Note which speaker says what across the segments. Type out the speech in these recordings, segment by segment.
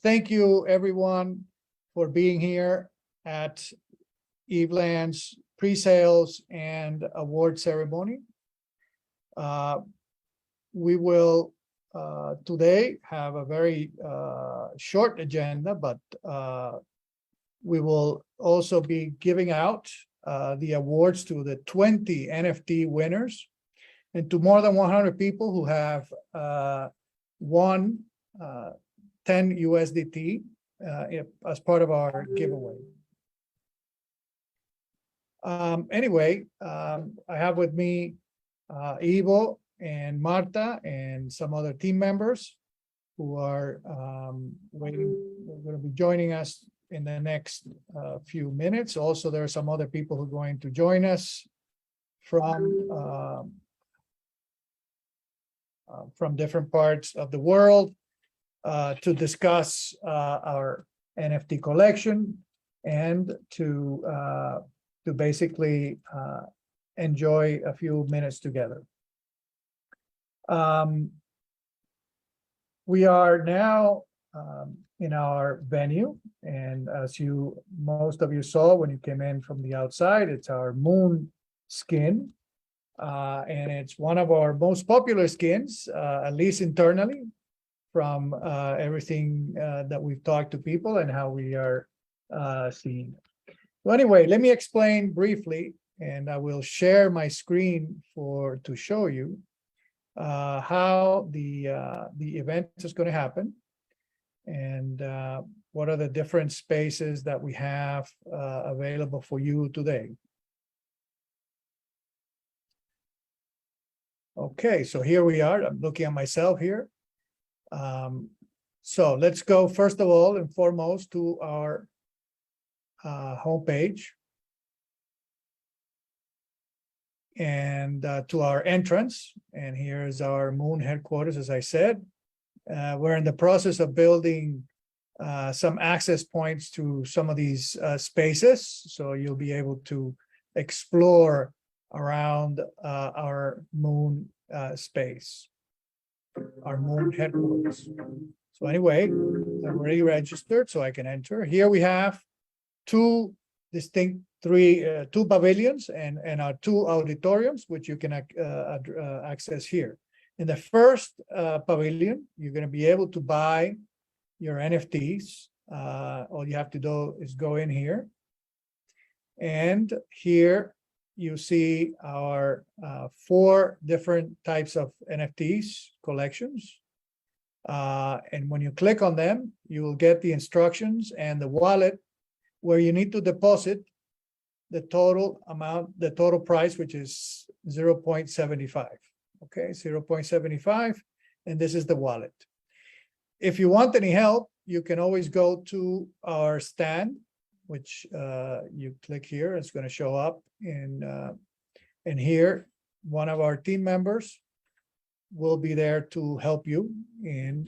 Speaker 1: thank you everyone for being here at Evveland's pre-sales and award ceremony. We will today have a very short agenda, but we will also be giving out the awards to the 20 NFT winners and to more than 100 people who have won 10 USDT as part of our giveaway. Anyway, I have with me Ivo and Marta and some other team members who are going to be joining us in the next few minutes. Also, there are some other people who are going to join us from different parts of the world to discuss our NFT collection and to basically enjoy a few minutes together. We are now in our venue, and as most of you saw when you came in from the outside, it's our moon skin, and it's one of our most popular skins, at least internally, from everything that we've talked to people and how we are seeing. So anyway, let me explain briefly, and I will share my screen to show you how the event is going to happen and what are the different spaces that we have available for you today. Okay, so here we are. I'm looking at myself here. So let's go first of all and foremost to our homepage and to our entrance. And here's our Moon headquarters, as I said. We're in the process of building some access points to some of these spaces, so you'll be able to explore around our Moon space, our Moon headquarters. So anyway, I'm already registered, so I can enter. Here we have two distinct two pavilions and our two auditoriums, which you can access here. In the first pavilion, you're going to be able to buy your NFTs. All you have to do is go in here, and here you see our 4 different types of NFTs collections. And when you click on them, you will get the instructions and the wallet where you need to deposit the total amount, the total price, which is 0.75. Okay, 0.75, and this is the wallet. If you want any help, you can always go to our stand, which you click here, it's going to show up and here one of our team members will be there to help you in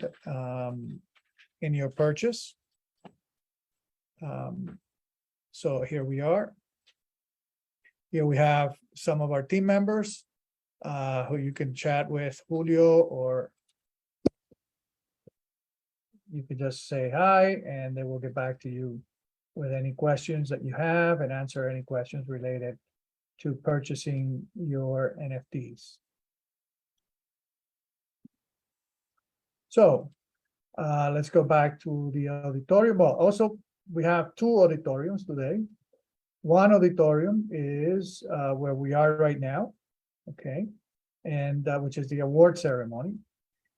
Speaker 1: your purchase. So here we are. Here we have some of our team members who you can chat with, Julio, or you can just say hi and they will get back to you with any questions that you have and answer any questions related to purchasing your NFTs. So let's go back to the auditorium. Well, also, we have 2 auditoriums today. One auditorium is where we are right now, okay, and which is the award ceremony.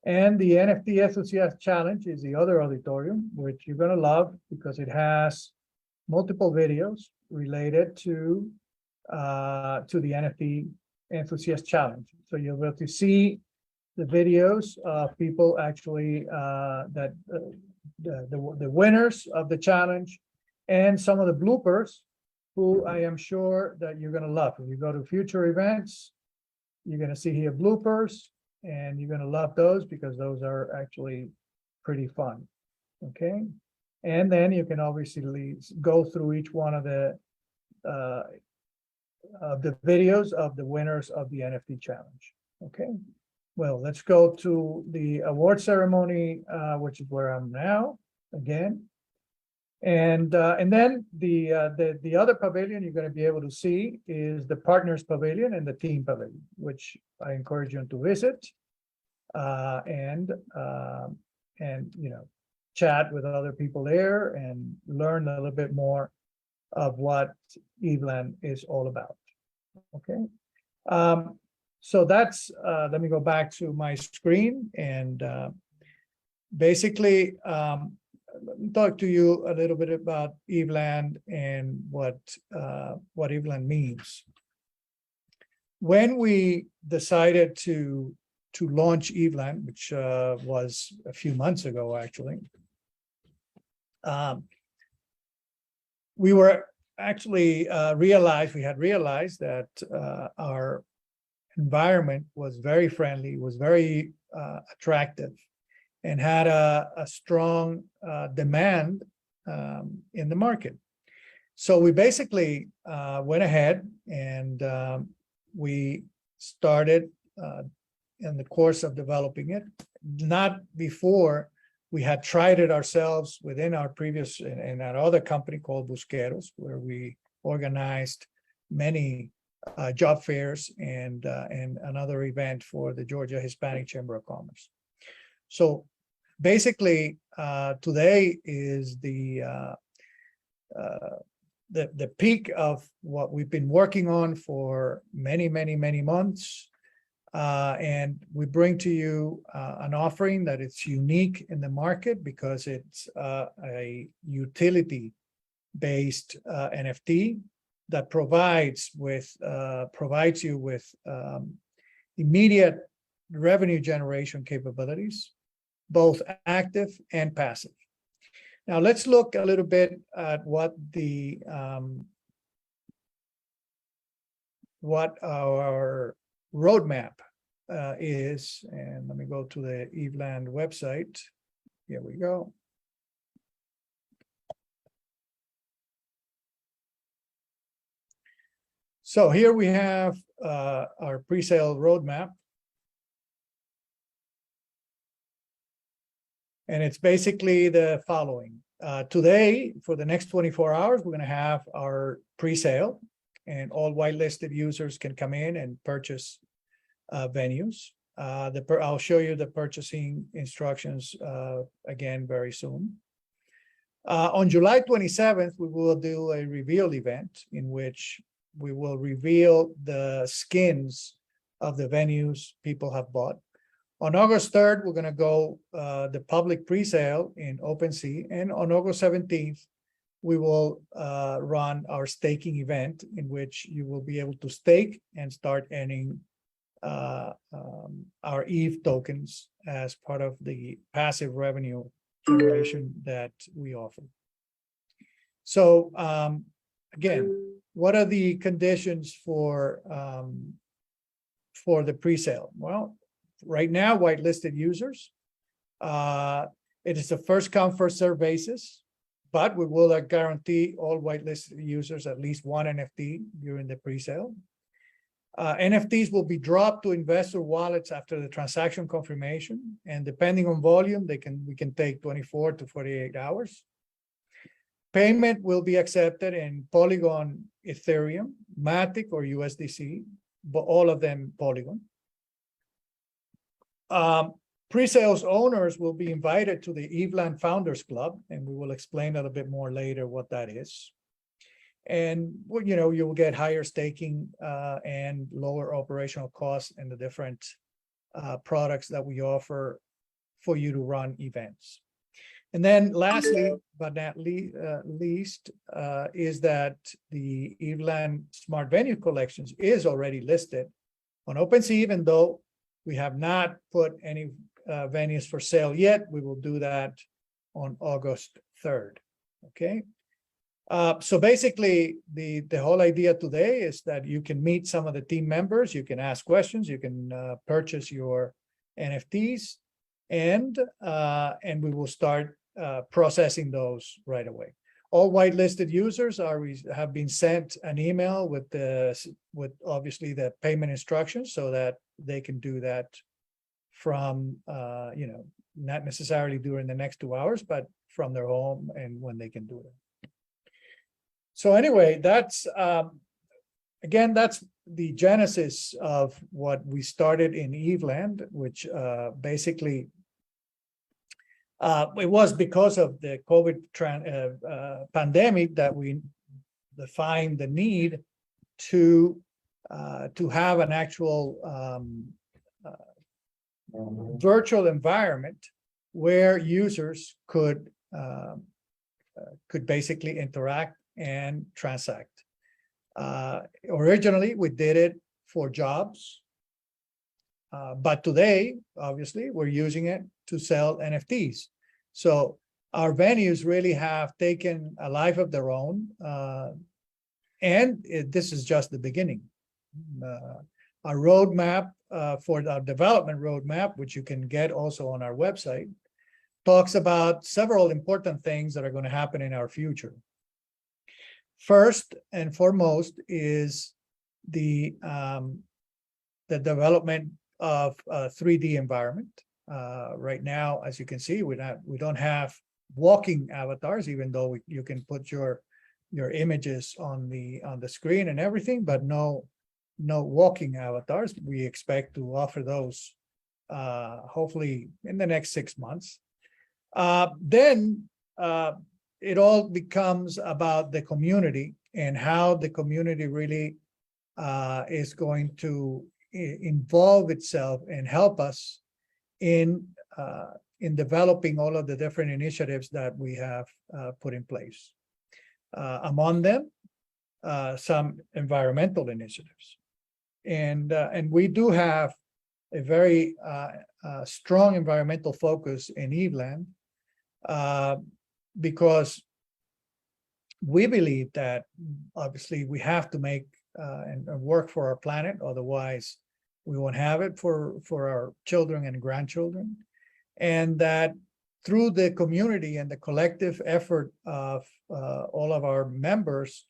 Speaker 1: And the NFT Enthusiast Challenge is the other auditorium, which you're going to love because it has multiple videos related to the NFT Enthusiast Challenge. So you'll be able to see the videos of people actually the winners of the challenge and some of the bloopers who I am sure that you're going to love. If you go to future events, you're going to see here bloopers, and you're going to love those because those are actually pretty fun. Okay, and then you can obviously go through each one of the videos of the winners of the NFT challenge. Okay, well, let's go to the award ceremony, which is where I'm now. again. And then the other pavilion you're going to be able to see is the Partners Pavilion and the Team Pavilion, which I encourage you to visit and you know, chat with other people there and learn a little bit more of what Evveland is all about. Okay. So that's let me go back to my screen and basically let me talk to you a little bit about Evveland and what Evveland means. When we decided to launch Evveland, which was a few months ago, actually, we were actually we had realized that our environment was very friendly, was very attractive, and had a strong demand in the market. So we basically went ahead and we started in the course of developing it, not before we had tried it ourselves within our previous, in our other company called Busqueros, where we organized many job fairs and another event for the Georgia Hispanic Chamber of Commerce. So basically, today is the peak of what we've been working on for many months. And we bring to you an offering that it's unique in the market because it's a utility-based NFT that provides you with immediate revenue generation capabilities, both active and passive. Now let's look a little bit at what our roadmap is, and let me go to the Evveland website. Here we go. So here we have our pre-sale roadmap. And it's basically the following. Today, for the next 24 hours, we're going to have our pre-sale, and all whitelisted users can come in and purchase venues. I'll show you the purchasing instructions again very soon. On July 27th, we will do a reveal event in which we will reveal the skins of the venues people have bought. On August 3rd, we're going to go the public pre-sale in OpenSea, and on August 17th, we will run our staking event in which you will be able to stake and start earning our EVE tokens as part of the passive revenue generation that we offer. So again, what are the conditions for the pre-sale? Well, right now, whitelisted users, it is a first come, first serve basis, but we will guarantee all whitelisted users at least one NFT during the pre-sale. NFTs will be dropped to investor wallets after the transaction confirmation, and depending on volume, we can take 24 to 48 hours. Payment will be accepted in Polygon, Ethereum, Matic, or USDC, but all of them Polygon. Pre-sales owners will be invited to the Evveland Founders Club, and we will explain a little bit more later what that is. And you know, you will get higher staking and lower operational costs in the different products that we offer for you to run events. And then lastly, but not least, is that the Evveland Smart Venue Collections is already listed on OpenSea, even though we have not put any venues for sale yet. We will do that on August 3rd. Okay. So basically, the whole idea today is that you can meet some of the team members, you can ask questions, you can purchase your NFTs, and we will start processing those right away. All whitelisted users have been sent an email with obviously the payment instructions so that they can do that from not necessarily during the next 2 hours, but from their home and when they can do it. So anyway, that's again, that's the genesis of what we started in Evveland, which basically it was because of the COVID pandemic that we defined the need to have an actual virtual environment where users could basically interact and transact. Originally, we did it for jobs, but today, obviously, we're using it to sell NFTs. So our venues really have taken a life of their own, and this is just the beginning. Our roadmap for our development roadmap, which you can get also on our website, talks about several important things that are going to happen in our future. First and foremost is the development of a 3D environment. Right now, as you can see, we don't have walking avatars, even though you can put your images on the screen and everything, but no walking avatars. We expect to offer those hopefully in the next 6 months. Then it all becomes about the community and how the community really is going to involve itself and help us in developing all of the different initiatives that we have put in place. Among them, some environmental initiatives, and we do have a very strong environmental focus in Evveland, because we believe that obviously we have to make and work for our planet, otherwise we won't have it for our children and grandchildren, and that through the community and the collective effort of all of our members,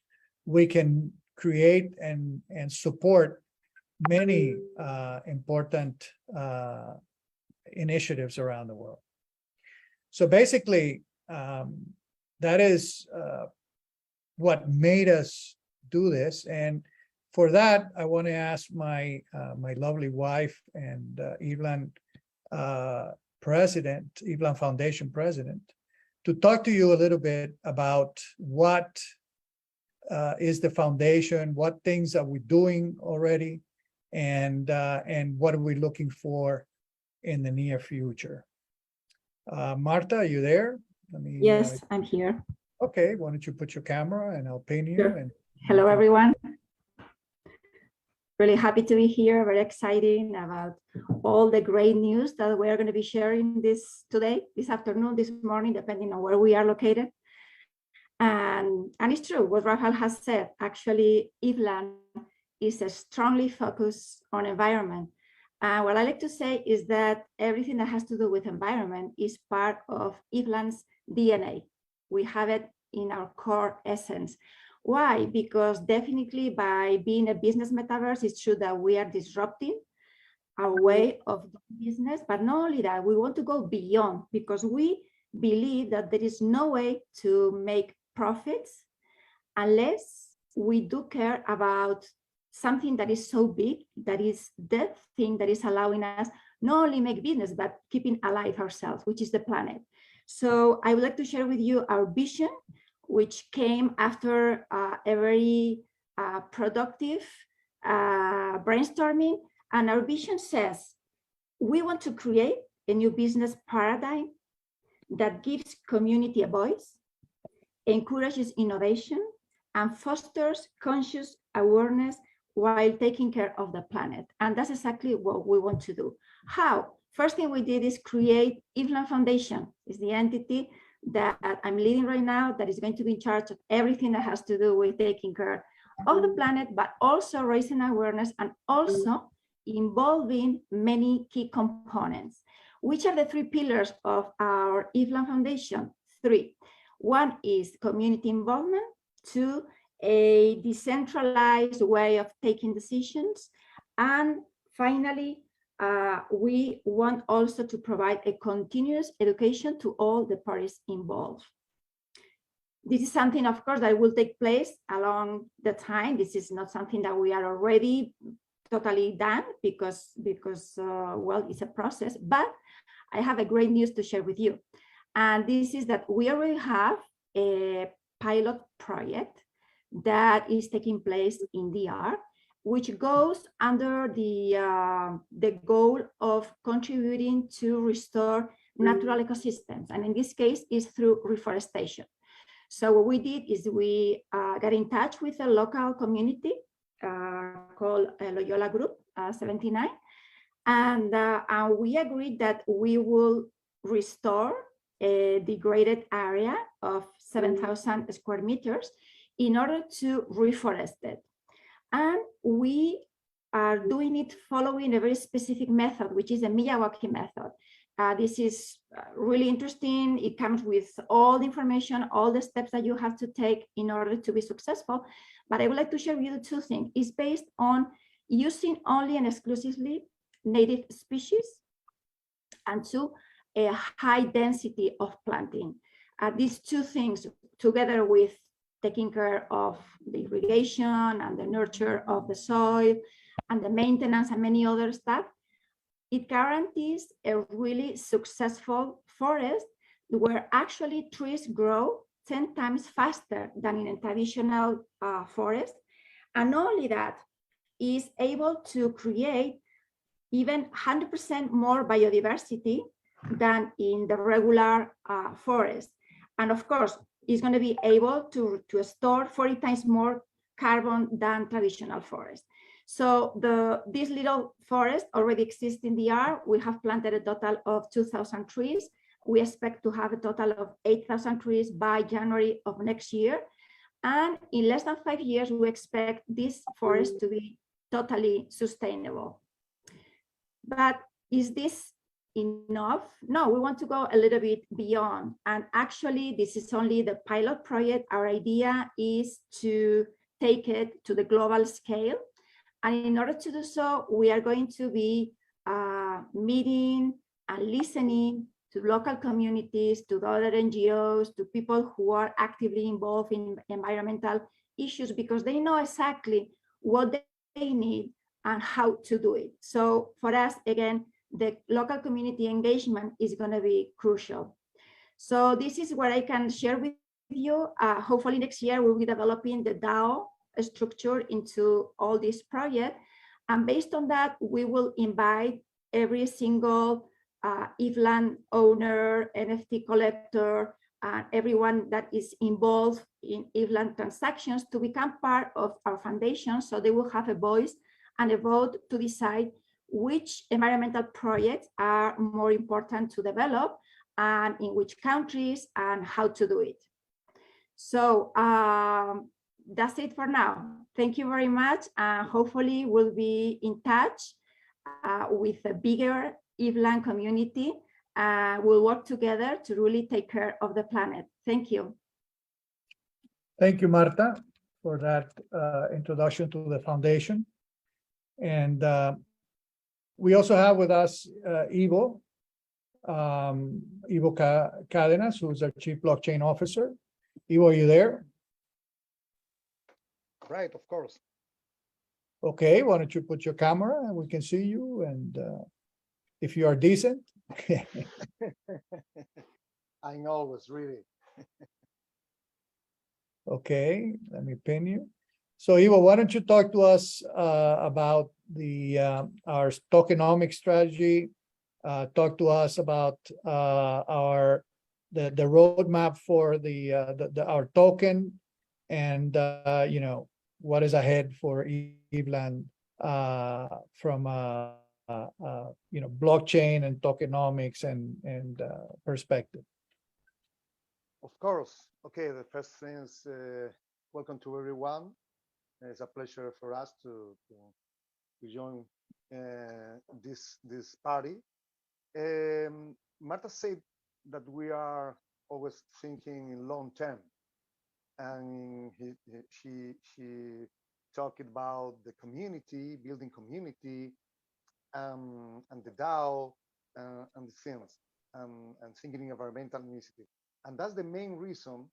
Speaker 1: we can create and support many important initiatives around the world. So basically, that is what made us do this. And for that, I want to ask my lovely wife and Evveland president, Evveland Foundation president, to talk to you a little bit about what is the foundation, what things are we doing already, and what are we looking for in the near future. Marta, are you there?
Speaker 2: Yes, I'm here.
Speaker 1: Okay, why don't you put your camera and I'll pin you.
Speaker 2: Sure.
Speaker 1: And
Speaker 2: hello, everyone. Really happy to be here. Very exciting about all the great news that we are going to be sharing this afternoon, this morning, depending on where we are located. And it's true what Rafael has said. Actually, Evveland is strongly focused on environment. What I like to say is that everything that has to do with environment is part of Evveland's DNA. We have it in our core essence. Why? Because definitely by being a business metaverse, it's true that we are disrupting our way of doing business, but not only that, we want to go beyond, because we believe that there is no way to make profits unless we do care about something that is so big, that is the thing that is allowing us not only make business, but keeping alive ourselves, which is the planet. So I would like to share with you our vision, which came after a very productive brainstorming. And our vision says, we want to create a new business paradigm that gives community a voice, encourages innovation, and fosters conscious awareness while taking care of the planet. And that's exactly what we want to do. How? First thing we did is create Evveland Foundation. Is the entity that I'm leading right now that is going to be in charge of everything that has to do with taking care of the planet, but also raising awareness and also involving many key components. Which are the three pillars of our Evveland Foundation? Three. One is community involvement. Two, a decentralized way of taking decisions. And finally, we want also to provide a continuous education to all the parties involved. This is something, of course, that will take place along the time. This is not something that we are already totally done because well, it's a process, but I have a great news to share with you. And this is that we already have a pilot project that is taking place in DR, which goes under the goal of contributing to restore natural ecosystems. And in this case, is through reforestation. So what we did is we got in touch with a local community called Loyola Group 79. And we agreed that we will restore a degraded area of 7,000 square meters in order to reforest it. And we are doing it following a very specific method, which is a Miyawaki method. This is really interesting. It comes with all the information, all the steps that you have to take in order to be successful. But I would like to share with you two things. It's based on using only and exclusively native species, and two, a high density of planting. These two things, together with taking care of the irrigation and the nurture of the soil and the maintenance and many other stuff, it guarantees a really successful forest where actually trees grow 10 times faster than in a traditional forest. And only that, is able to create even 100% more biodiversity than in the regular forest. And of course, it's going to be able to store 40 times more carbon than traditional forest. So this little forest already exists in the DR. We have planted a total of 2,000 trees. We expect to have a total of 8,000 trees by January of next year. And in less than 5 years, we expect this forest to be totally sustainable. But is this enough? No, we want to go a little bit beyond. And actually, this is only the pilot project. Our idea is to take it to the global scale. And in order to do so, we are going to be meeting and listening to local communities, to the other NGOs, to people who are actively involved in environmental issues, because they know exactly what they need and how to do it. So for us, again, the local community engagement is going to be crucial. So this is what I can share with you. Hopefully next year we'll be developing the DAO structure into all these projects. And based on that, we will invite every single Evveland owner, NFT collector, everyone that is involved in Evveland transactions to become part of our foundation, so they will have a voice and a vote to decide which environmental projects are more important to develop and in which countries and how to do it. So that's it for now. Thank you very much. Hopefully we'll be in touch with a bigger Evveland community. We'll work together to really take care of the planet. Thank you.
Speaker 1: Thank you, Marta, for that introduction to the foundation. And we also have with us Ivo Cadenas, who's our Chief Blockchain Officer. Ivo, are you there?
Speaker 3: Right, of course.
Speaker 1: Okay, why don't you put your camera and we can see you, and if you are decent.
Speaker 3: I know, it's really.
Speaker 1: Okay, let me pin you. So Ivo, why don't you talk to us about the our tokenomic strategy? Talk to us about the roadmap for our token, and you know, what is ahead for Evveland from you know, blockchain and tokenomics and perspective.
Speaker 3: Of course. Okay, the first thing is welcome to everyone. It's a pleasure for us to join this party. Marta said that we are always thinking in long term, and she talked about the community, building community, and the DAO and the things and thinking environmental initiative. And that's the main reason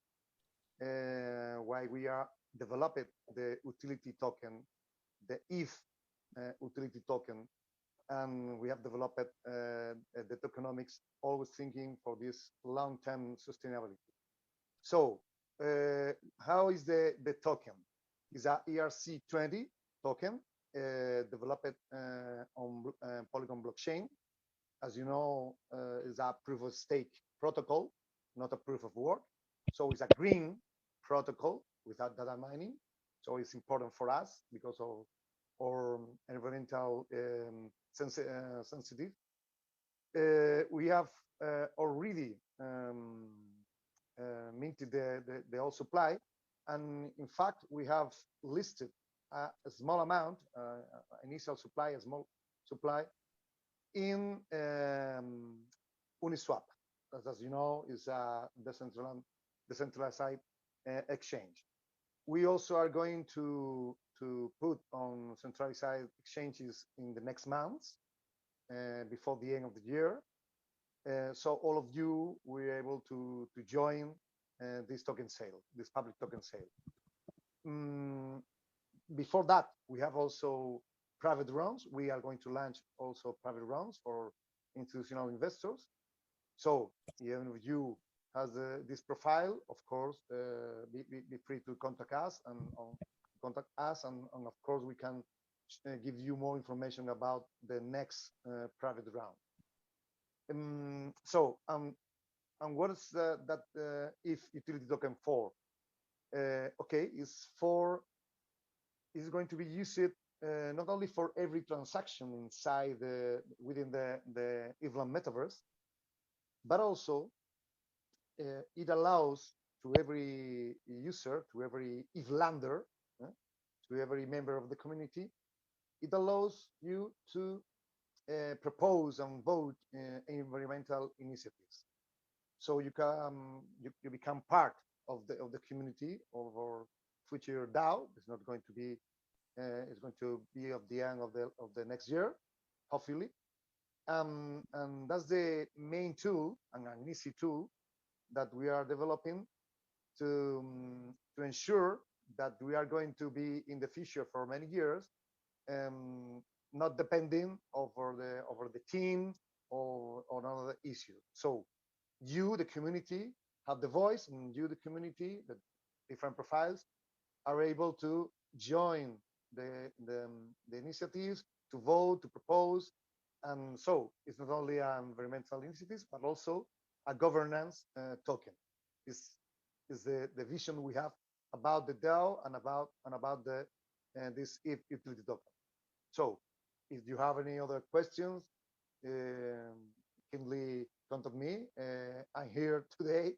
Speaker 3: why we are developing the utility token, the ETH utility token, and we have developed the tokenomics, always thinking for this long-term sustainability. So how is the token? It's a ERC20 token developed on Polygon blockchain. As you know, is a proof of stake protocol, not a proof of work. So it's a green protocol without data mining. So it's important for us because of our environmental sensitive. We have already minted the whole supply. And in fact, we have listed a small amount, initial supply, a small supply in Uniswap, as you know, is a decentralized exchange. We also are going to put on centralized exchanges in the next months before the end of the year. So all of you were able to join this token sale, this public token sale. Before that, we have also private rounds. We are going to launch also private rounds for institutional investors. So even if you has this profile, of course, be free to contact us and of course we can give you more information about the next private round. And what is that ETH utility token for? Okay, it's going to be used not only for every transaction inside within the Evveland metaverse, but also it allows to every user, to every Evvelander, to every member of the community, it allows you to propose and vote environmental initiatives. So you become part of the community of our future DAO. It's not going to be it's going to be at the end of the next year, hopefully. And that's the main tool and an easy tool that we are developing to ensure that we are going to be in the future for many years, not depending over the team or another issue. So you, the community, have the voice, and you, the community, the different profiles, are able to join the initiatives, to vote, to propose. And so it's not only an environmental initiatives, but also a governance token. Is the vision we have about the DAO and about the this utility token. So if you have any other questions, kindly contact me. I'm here today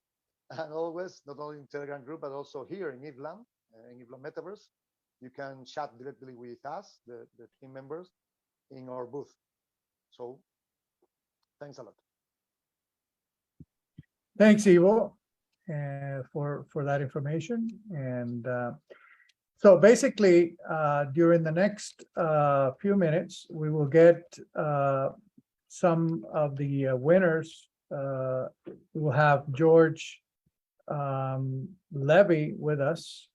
Speaker 3: and always, not only in Telegram group, but also here in Evveland Metaverse. You can chat directly with us, the team members, in our booth. So thanks a lot.
Speaker 1: Thanks, Ivo, for that information. And so basically, during the next few minutes, we will get some of the winners. We will have George Levy with us,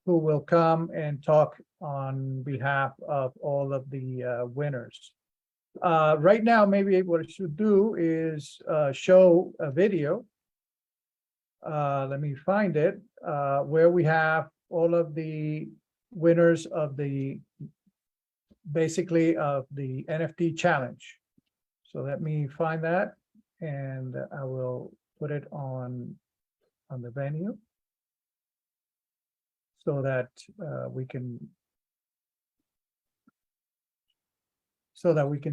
Speaker 1: who will come and talk on behalf of all of the winners. Right now, maybe what I should do is show a video. Let me find it, where we have all of the winners of basically of the NFT challenge. So let me find that, and I will put it on the venue so that we can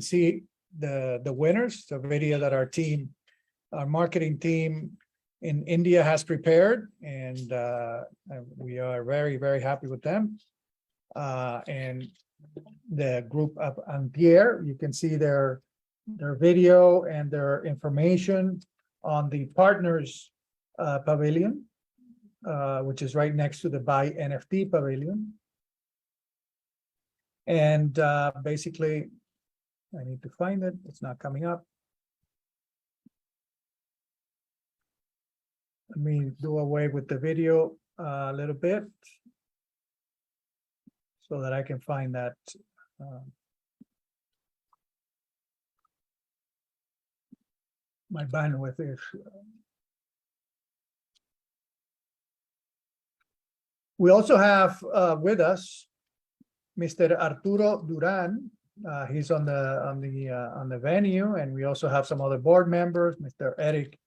Speaker 1: see the winners, the video that our marketing team in India has prepared, and we are very, very happy with them. And the group of Ampere, you can see their video and their information on the partners pavilion, which is right next to the Buy NFT pavilion. And basically, I need to find it. It's not coming up. Let me do away with the video a little bit so that I can find that. My bandwidth is. We also have with us Mr. Arturo Duran. He's on the venue, and we also have some other board members. Mr. Eric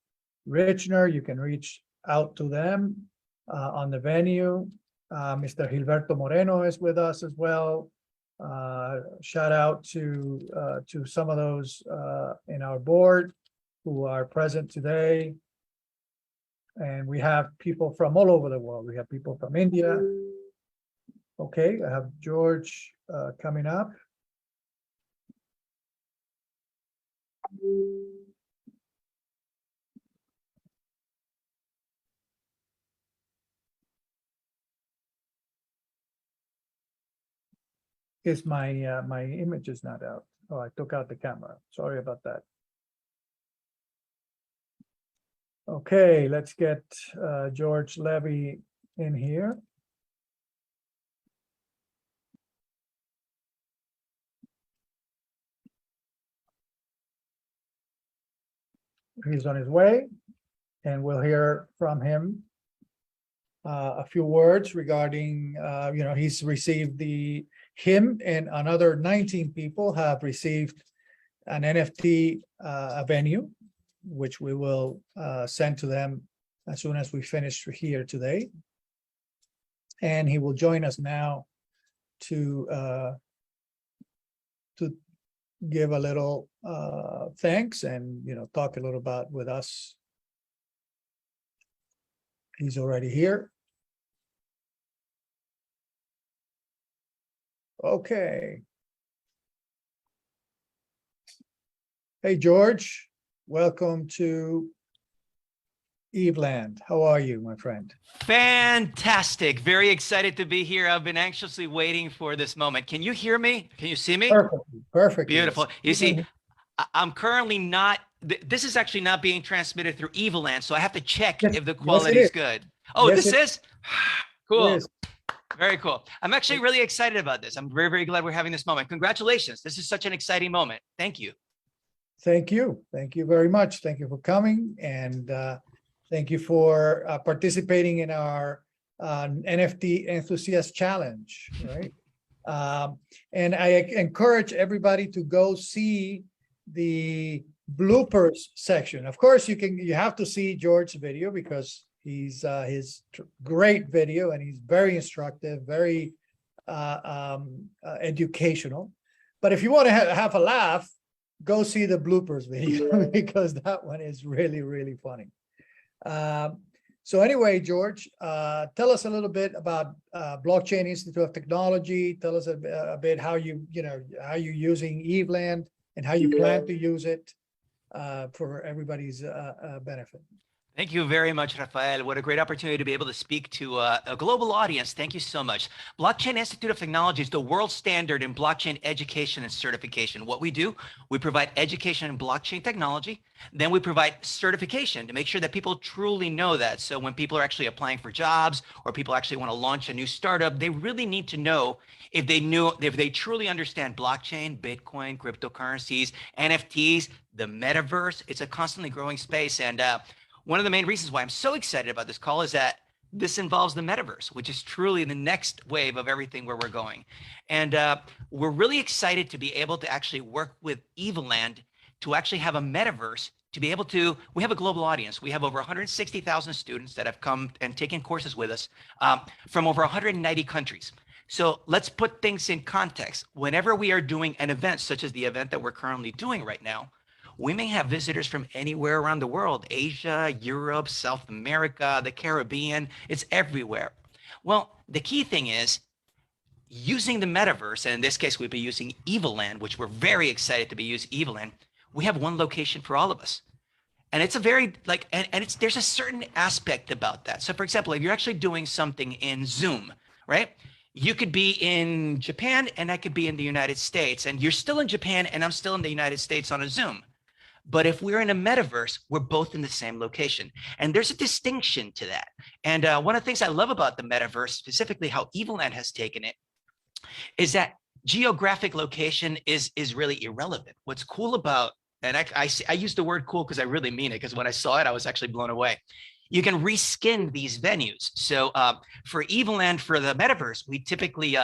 Speaker 1: Richner, you can reach out to them on the venue. Mr. Gilberto Moreno is with us as well. Shout out to some of those in our board who are present today. And we have people from all over the world. We have people from India. Okay, I have George coming up. Is my image is not out. Oh, I took out the camera. Sorry about that. Okay, let's get George Levy in here. He's on his way, and we'll hear from him a few words regarding, he's received him and another 19 people have received an NFT venue, which we will send to them as soon as we finish here today. And he will join us now to give a little thanks and talk a little about with us. He's already here. Okay. Hey, George, welcome to Evveland. How are you, my friend?
Speaker 4: Fantastic. Very excited to be here. I've been anxiously waiting for this moment. Can you hear me? Can you see me?
Speaker 1: Perfectly. Perfect.
Speaker 4: Beautiful. You see, I'm currently not, this is actually not being transmitted through Evveland, so I have to check if the quality is good. Oh,
Speaker 1: yes,
Speaker 4: this is? Cool.
Speaker 1: Yes.
Speaker 4: Very cool. I'm actually really excited about this. I'm very, very glad we're having this moment. Congratulations. This is such an exciting moment. Thank you.
Speaker 1: Thank you. Thank you very much. Thank you for coming, and thank you for participating in our NFT Enthusiast Challenge, right? And I encourage everybody to go see the bloopers section. Of course, you have to see George's video because he's his great video, and he's very instructive, very educational. But if you want to have a laugh, go see the bloopers video because that one is really, really funny. So anyway, George, tell us a little bit about Blockchain Institute of Technology. Tell us a bit how you're using Evveland and how you plan to use it for everybody's benefit.
Speaker 4: Thank you very much, Rafael. What a great opportunity to be able to speak to a global audience. Thank you so much. Blockchain Institute of Technology is the world standard in blockchain education and certification. What we do, we provide education in blockchain technology. Then we provide certification to make sure that people truly know that. So when people are actually applying for jobs or people actually want to launch a new startup, they really need to know if they truly understand blockchain, Bitcoin, cryptocurrencies, NFTs, the metaverse. It's a constantly growing space. And one of the main reasons why I'm so excited about this call is that this involves the metaverse, which is truly the next wave of everything where we're going. And we're really excited to be able to actually work with Evveland to actually have a metaverse to be able to, we have a global audience. We have over 160,000 students that have come and taken courses with us from over 190 countries. So let's put things in context. Whenever we are doing an event, such as the event that we're currently doing right now, we may have visitors from anywhere around the world, Asia, Europe, South America, the Caribbean, it's everywhere. Well, the key thing is using the metaverse, and in this case, we'll be using Evveland, which we're very excited to be using Evveland. We have one location for all of us. And it's a very, there's a certain aspect about that. So for example, if you're actually doing something in Zoom, right? You could be in Japan and I could be in the United States, and you're still in Japan and I'm still in the United States on a Zoom. But if we're in a metaverse, we're both in the same location. And there's a distinction to that. And one of the things I love about the metaverse, specifically how Evveland has taken it, is that geographic location is really irrelevant. What's cool about, and I use the word cool because I really mean it, because when I saw it, I was actually blown away. You can reskin these venues. So for Evveland, for the metaverse, we typically,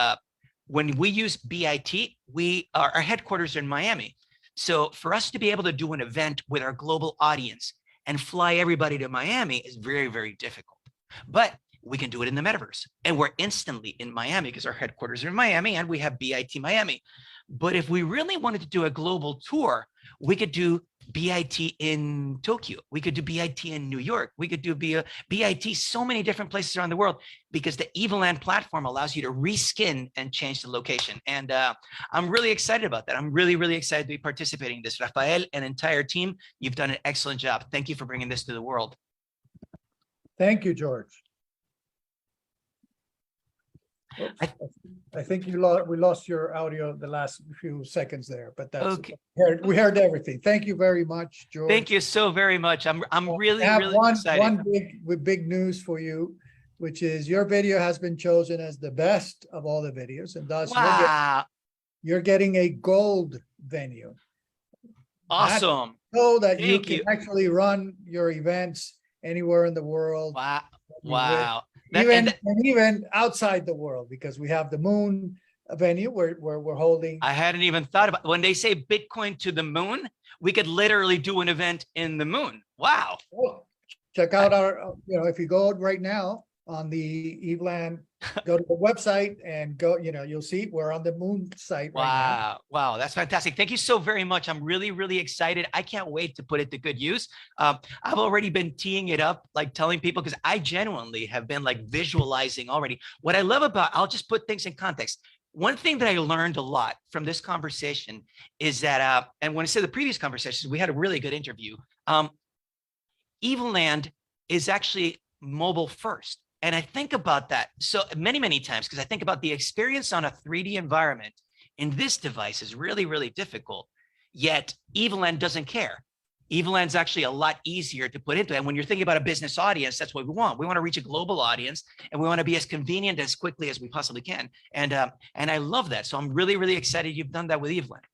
Speaker 4: when we use BIT, our headquarters are in Miami. So for us to be able to do an event with our global audience and fly everybody to Miami is very, very difficult. But we can do it in the metaverse, and we're instantly in Miami because our headquarters are in Miami and we have BIT Miami. But if we really wanted to do a global tour, we could do BIT in Tokyo. We could do BIT in New York. We could do BIT so many different places around the world, because the Evveland platform allows you to reskin and change the location. And I'm really excited about that. I'm really, really excited to be participating in this. Rafael and entire team, you've done an excellent job. Thank you for bringing this to the world.
Speaker 1: Thank you, George. Oops. I think we lost your audio the last few seconds there, but that's
Speaker 4: okay.
Speaker 1: We heard everything. Thank you very much, George.
Speaker 4: Thank you so very much. I'm really, really excited.
Speaker 1: One big news for you, which is your video has been chosen as the best of all the videos, and thus you're getting a gold venue.
Speaker 4: Awesome.
Speaker 1: So that you can actually run your events anywhere in the world.
Speaker 4: Wow. Wow.
Speaker 1: Even outside the world, because we have the Moon venue where we're holding.
Speaker 4: I hadn't even thought about, when they say Bitcoin to the moon, we could literally do an event in the moon. Wow.
Speaker 1: Oh, check out our, if you go right now on the Evveland, go to the website and go, you'll see we're on the Moon site right now.
Speaker 4: Wow, that's fantastic. Thank you so very much. I'm really, really excited. I can't wait to put it to good use. I've already been teeing it up, like telling people, because I genuinely have been like visualizing already. What I love about, I'll just put things in context. One thing that I learned a lot from this conversation is that, and when I say the previous conversations, we had a really good interview. Evveland is actually mobile first. And I think about that so many, many times, because I think about the experience on a 3D environment in this device is really, really difficult. Yet Evveland doesn't care. Evveland's actually a lot easier to put into. And when you're thinking about a business audience, that's what we want. We want to reach a global audience, and we want to be as convenient as quickly as we possibly can. And I love that. So I'm really, really excited you've done that with Evveland.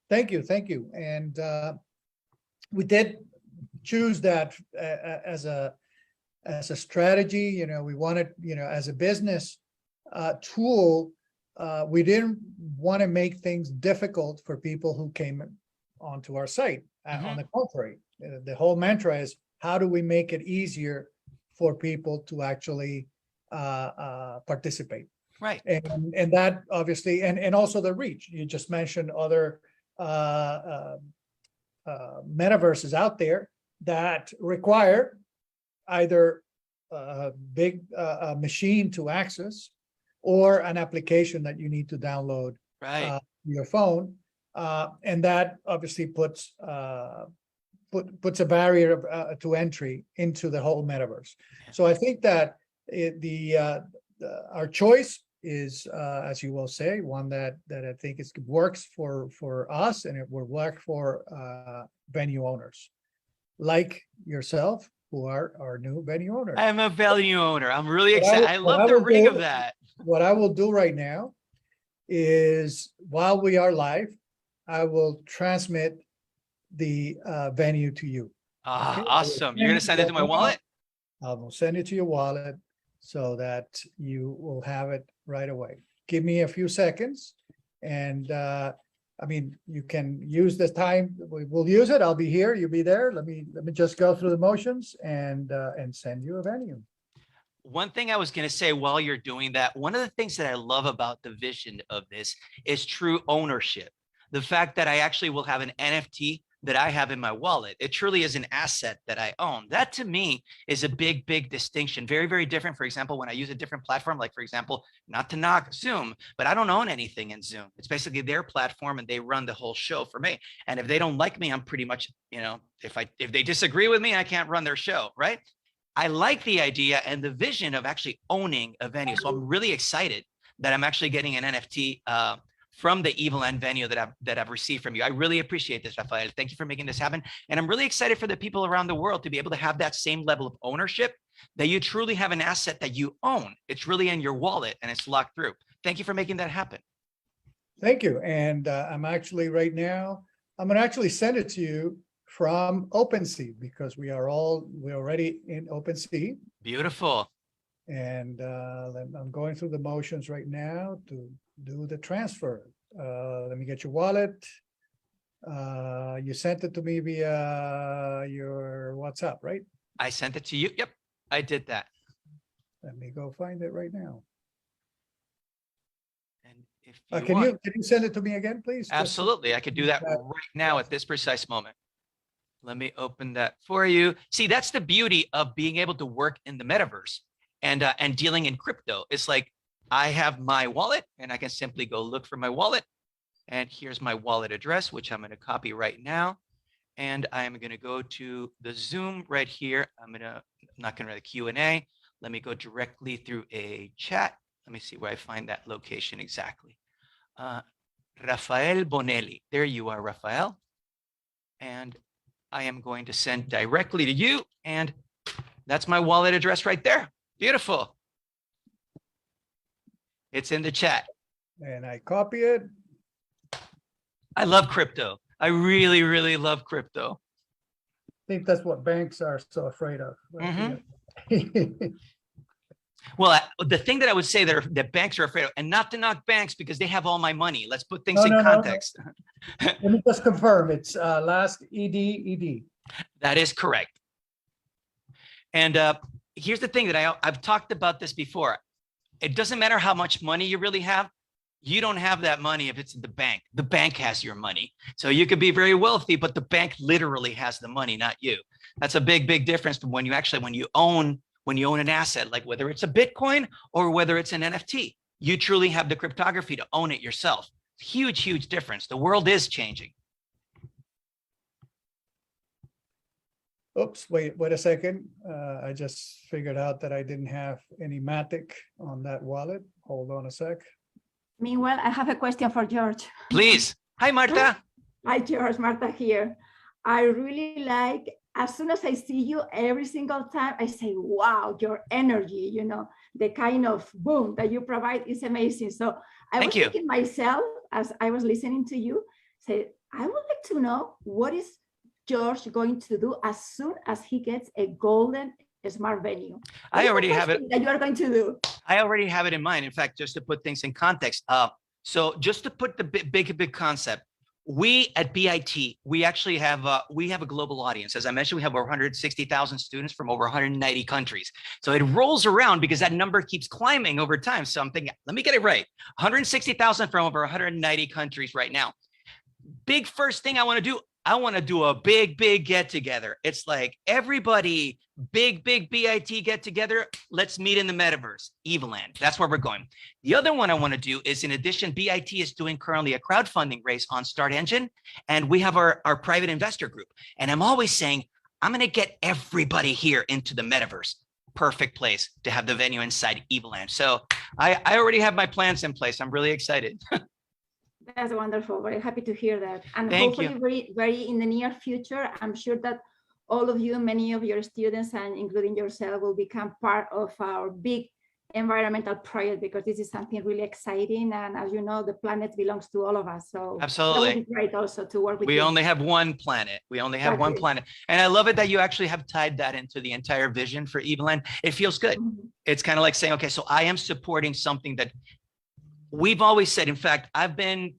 Speaker 1: Thank you. Thank you. And we did choose that as a strategy. We wanted, as a business tool, we didn't want to make things difficult for people who came onto our site. On the contrary, the whole mantra is, how do we make it easier for people to actually participate?
Speaker 4: Right.
Speaker 1: And that obviously, and also the reach. You just mentioned other metaverses out there that require either a big machine to access or an application that you need to download your phone. And that obviously puts a barrier to entry into the whole metaverse. So I think that our choice is, as you will say, one that I think works for us, and it will work for venue owners like yourself, who are our new venue owner.
Speaker 4: I'm a venue owner. I'm really excited. I love the ring of that.
Speaker 1: What I will do right now is, while we are live, I will transmit the venue to you.
Speaker 4: Okay? Awesome. You're going to send it to my wallet?
Speaker 1: I will send it to your wallet so that you will have it right away. Give me a few seconds, and you can use this time. We'll use it. I'll be here. You'll be there. Let me just go through the motions and send you a venue.
Speaker 4: One thing I was going to say while you're doing that, one of the things that I love about the vision of this is true ownership. The fact that I actually will have an NFT that I have in my wallet. It truly is an asset that I own. That to me is a big, big distinction. Very, very different. For example, when I use a different platform, like for example, not to knock Zoom, but I don't own anything in Zoom. It's basically their platform and they run the whole show for me. And if they don't like me, I'm pretty much, if they disagree with me, I can't run their show, right? I like the idea and the vision of actually owning a venue. So I'm really excited that I'm actually getting an NFT from the Evveland venue that I've received from you. I really appreciate this, Rafael. Thank you for making this happen. And I'm really excited for the people around the world to be able to have that same level of ownership, that you truly have an asset that you own. It's really in your wallet and it's locked through. Thank you for making that happen.
Speaker 1: Thank you. And I'm actually right now, I'm going to actually send it to you from OpenSea, because we're already in OpenSea.
Speaker 4: Beautiful.
Speaker 1: And I'm going through the motions right now to do the transfer. Let me get your wallet. You sent it to me via your WhatsApp, right?
Speaker 4: I sent it to you. Yep, I did that.
Speaker 1: Let me go find it right now.
Speaker 4: And if you
Speaker 1: Can you send it to me again, please?
Speaker 4: Absolutely, I could do that right now at this precise moment. Let me open that for you. See, that's the beauty of being able to work in the metaverse and dealing in crypto. It's like I have my wallet and I can simply go look for my wallet. And here's my wallet address, which I'm going to copy right now. And I'm going to go to the Zoom right here. I'm not going to write a Q&A. Let me go directly through a chat. Let me see where I find that location exactly. Rafael Bonelli. There you are, Rafael. And I am going to send directly to you. And that's my wallet address right there. Beautiful. It's in the chat.
Speaker 1: And I copy it.
Speaker 4: I love crypto. I really, really love crypto.
Speaker 1: I think that's what banks are so afraid of.
Speaker 4: Well, the thing that I would say that banks are afraid of, and not to knock banks because they have all my money. Let's put things in context.
Speaker 1: No. Let me just confirm. It's last ED.
Speaker 4: That is correct. And here's the thing that I've talked about this before. It doesn't matter how much money you really have. You don't have that money if it's in the bank. The bank has your money. So you could be very wealthy, but the bank literally has the money, not you. That's a big, big difference from when you own an asset, like whether it's a Bitcoin or whether it's an NFT. You truly have the cryptography to own it yourself. Huge, huge difference. The world is changing.
Speaker 1: Oops, wait a second. I just figured out that I didn't have any Matic on that wallet. Hold on a sec.
Speaker 2: Meanwhile, I have a question for George.
Speaker 4: Please. Hi, Marta.
Speaker 2: Hi, George. Marta here. I really like, as soon as I see you every single time, I say, wow, your energy, the kind of boom that you provide is amazing. So I was thinking myself, as I was listening to you, say, I would like to know, what is George going to do as soon as he gets a golden smart venue?
Speaker 4: I already have it.
Speaker 2: That you are going to do.
Speaker 4: I already have it in mind. In fact, just to put things in context. So just to put the big concept, we at BIT, we actually have a global audience. As I mentioned, we have over 160,000 students from over 190 countries. So it rolls around because that number keeps climbing over time. So I'm thinking, let me get it right. 160,000 from over 190 countries right now. Big first thing I want to do, I want to do a big get together. It's like everybody, big BIT get together. Let's meet in the metaverse, Evveland. That's where we're going. The other one I want to do is, in addition, BIT is doing currently a crowdfunding race on Start Engine, and we have our private investor group. And I'm always saying, I'm going to get everybody here into the metaverse. Perfect place to have the venue inside Evveland. So I already have my plans in place. I'm really excited.
Speaker 2: That's wonderful. Very happy to hear that. And
Speaker 4: Thank you.
Speaker 2: Hopefully very in the near future, I'm sure that all of you, many of your students, and including yourself, will become part of our big environmental project, because this is something really exciting. And as you know, the planet belongs to all of us. So
Speaker 4: absolutely,
Speaker 2: that would be great also to work with you.
Speaker 4: We only have one planet. We only have one planet. And I love it that you actually have tied that into the entire vision for Evveland. It feels good. Mm-hmm. It's kind of like saying, okay, so I am supporting something that we've always said. In fact, I've been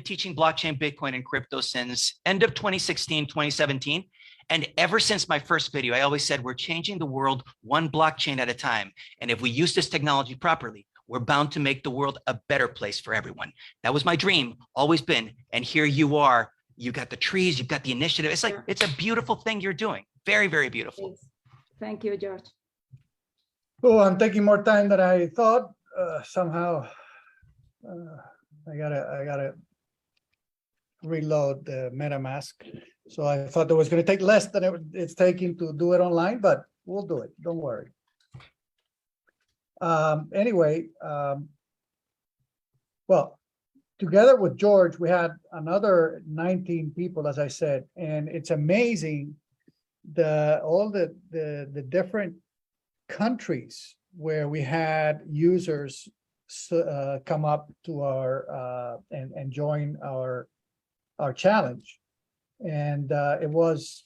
Speaker 4: teaching blockchain, Bitcoin, and crypto since end of 2016, 2017. And ever since my first video, I always said, we're changing the world one blockchain at a time. And if we use this technology properly, we're bound to make the world a better place for everyone. That was my dream, always been. And here you are. You got the trees, you've got the initiative. It's like, it's a beautiful thing you're doing. Very, very beautiful.
Speaker 2: Yes. Thank you, George.
Speaker 1: Oh, I'm taking more time than I thought. Somehow, I gotta reload the MetaMask. So I thought it was going to take less than it's taking to do it online, but we'll do it. Don't worry. Anyway, Well, together with George, we had another 19 people, as I said, and it's amazing all the different countries where we had users come up to our and join our challenge. And it was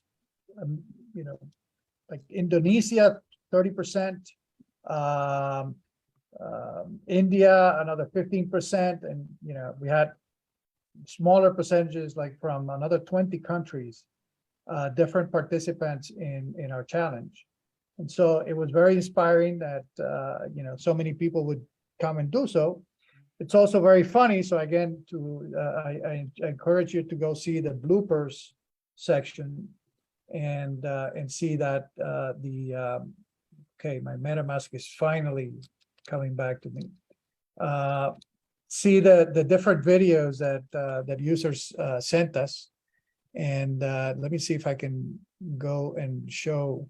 Speaker 1: like Indonesia 30%, India another 15%, and we had smaller percentages like from another 20 countries, different participants in our challenge. And so it was very inspiring that so many people would come and do so. It's also very funny. So again, I encourage you to go see the bloopers section and see that okay, my MetaMask is finally coming back to me. See the different videos that users sent us, and let me see if I can go and show.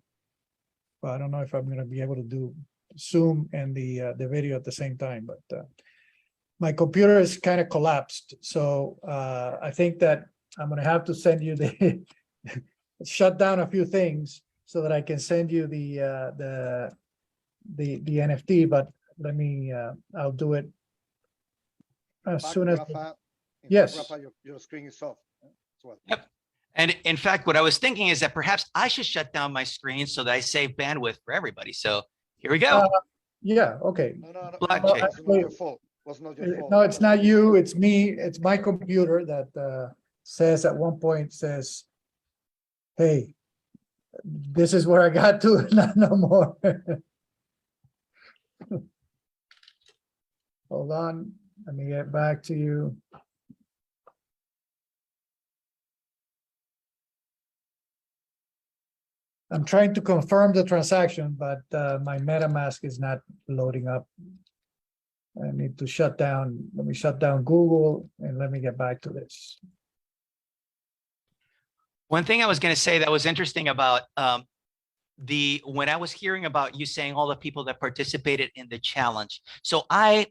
Speaker 1: Well, I don't know if I'm going to be able to do Zoom and the video at the same time, but my computer is kind of collapsed. So I think that I'm going to have to send you the shut down a few things so that I can send you the NFT. But let me I'll do it as soon as.
Speaker 3: Rafa,
Speaker 1: Yes.
Speaker 3: Rafa, your screen is off as well.
Speaker 4: Yep. And in fact, what I was thinking is that perhaps I should shut down my screen so that I save bandwidth for everybody. So here we go.
Speaker 1: Yeah. Okay.
Speaker 3: No,
Speaker 4: Blockchain.
Speaker 3: it's not your fault. Was not your fault.
Speaker 1: No, it's not you. It's me. It's my computer that says at one point says, "Hey, this is where I got to. Not no more." Hold on. Let me get back to you. I'm trying to confirm the transaction, but my MetaMask is not loading up. I need to shut down. Let me shut down Google and let me get back to this.
Speaker 4: One thing I was going to say that was interesting about when I was hearing about you saying all the people that participated in the challenge. So I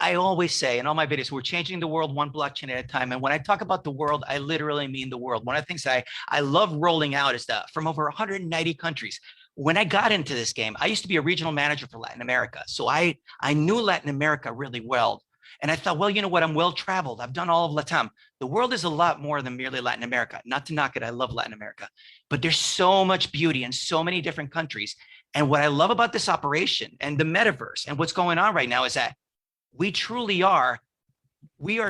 Speaker 4: always say in all my videos, we're changing the world one blockchain at a time. And when I talk about the world, I literally mean the world. One of the things I love rolling out is from over 190 countries. When I got into this game, I used to be a regional manager for Latin America. So I knew Latin America really well. And I thought, well, you know what? I'm well-traveled. I've done all of LATAM. The world is a lot more than merely Latin America. Not to knock it. I love Latin America. But there's so much beauty in so many different countries. And what I love about this operation and the metaverse and what's going on right now is that we are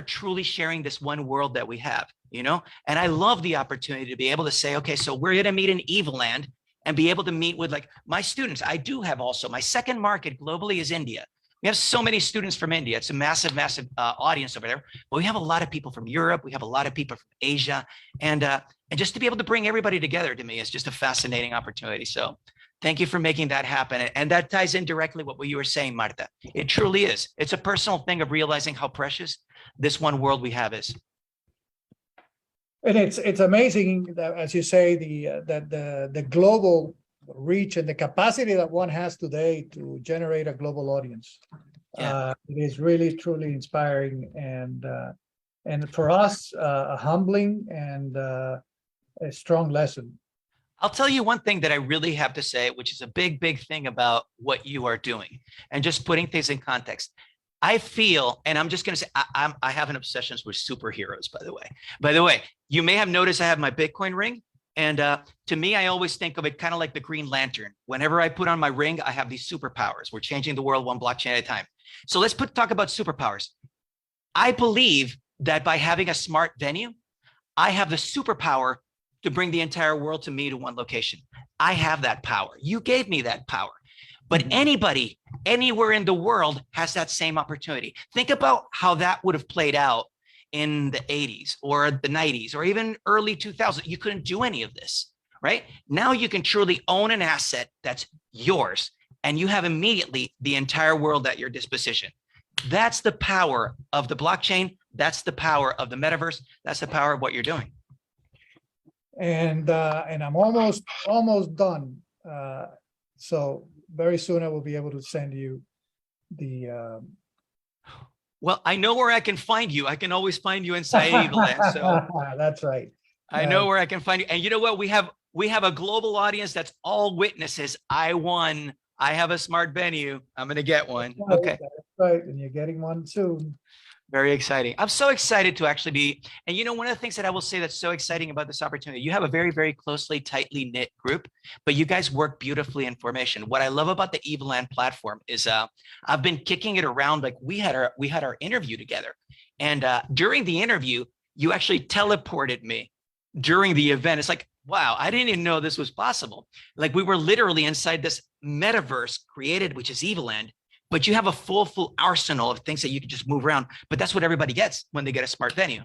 Speaker 4: truly sharing this one world that we have, and I love the opportunity to be able to say, okay, so we're going to meet in Evveland and be able to meet with like my students. I do have also my second market globally is India. We have so many students from India. It's a massive, massive audience over there, but we have a lot of people from Europe. We have a lot of people from Asia, and just to be able to bring everybody together to me is just a fascinating opportunity. So thank you for making that happen. And that ties in directly with what you were saying, Marta. It truly is. It's a personal thing of realizing how precious this one world we have is.
Speaker 1: And it's amazing that, as you say, the global reach and the capacity that one has today to generate a global audience.
Speaker 4: Yeah.
Speaker 1: It is really, truly inspiring and for us, a humbling and a strong lesson.
Speaker 4: I'll tell you one thing that I really have to say, which is a big, big thing about what you are doing and just putting things in context. I feel, and I'm just going to say, I have an obsession with superheroes, by the way. By the way, you may have noticed I have my Bitcoin ring. And to me, I always think of it kind of like the Green Lantern. Whenever I put on my ring, I have these superpowers. We're changing the world one blockchain at a time. So let's talk about superpowers. I believe that by having a smart venue, I have the superpower to bring the entire world to me to one location. I have that power. You gave me that power. But anybody, anywhere in the world has that same opportunity. Think about how that would have played out in the 80s or the 90s or even early 2000s. You couldn't do any of this, right? Now you can truly own an asset that's yours and you have immediately the entire world at your disposition. That's the power of the blockchain. That's the power of the metaverse. That's the power of what you're doing.
Speaker 1: And I'm almost done. So very soon I will be able to send you the
Speaker 4: Well, I know where I can find you. I can always find you inside Evveland. So
Speaker 1: That's right.
Speaker 4: I know where I can find you. And you know what? We have a global audience that's all witnesses. I won. I have a smart venue. I'm going to get one. Okay.
Speaker 1: That's right. And you're getting one soon.
Speaker 4: Very exciting. I'm so excited to actually be, and you know, one of the things that I will say that's so exciting about this opportunity, you have a very, very closely, tightly knit group, but you guys work beautifully in formation. What I love about the Evveland platform is I've been kicking it around. Like we had our interview together, and during the interview, you actually teleported me during the event. It's like, wow, I didn't even know this was possible. Like we were literally inside this metaverse created, which is Evveland, but you have a full arsenal of things that you can just move around. But that's what everybody gets when they get a smart venue.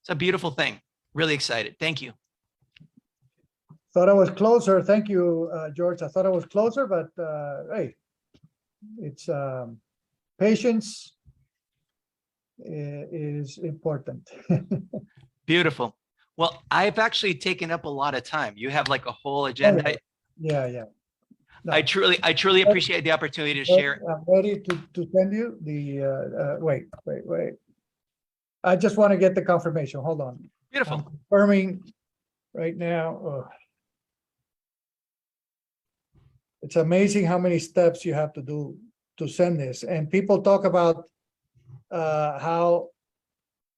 Speaker 4: It's a beautiful thing. Really excited. Thank you.
Speaker 1: Thought I was closer. Thank you, George. I thought I was closer, but hey, it's patience is important.
Speaker 4: Beautiful. Well, I've actually taken up a lot of time. You have like a whole agenda.
Speaker 1: Yeah. No.
Speaker 4: I truly appreciate the opportunity to share.
Speaker 1: I'm ready to send you the, wait. I just want to get the confirmation. Hold on.
Speaker 4: Beautiful.
Speaker 1: I'm confirming right now. Oh. It's amazing how many steps you have to do to send this. And people talk about how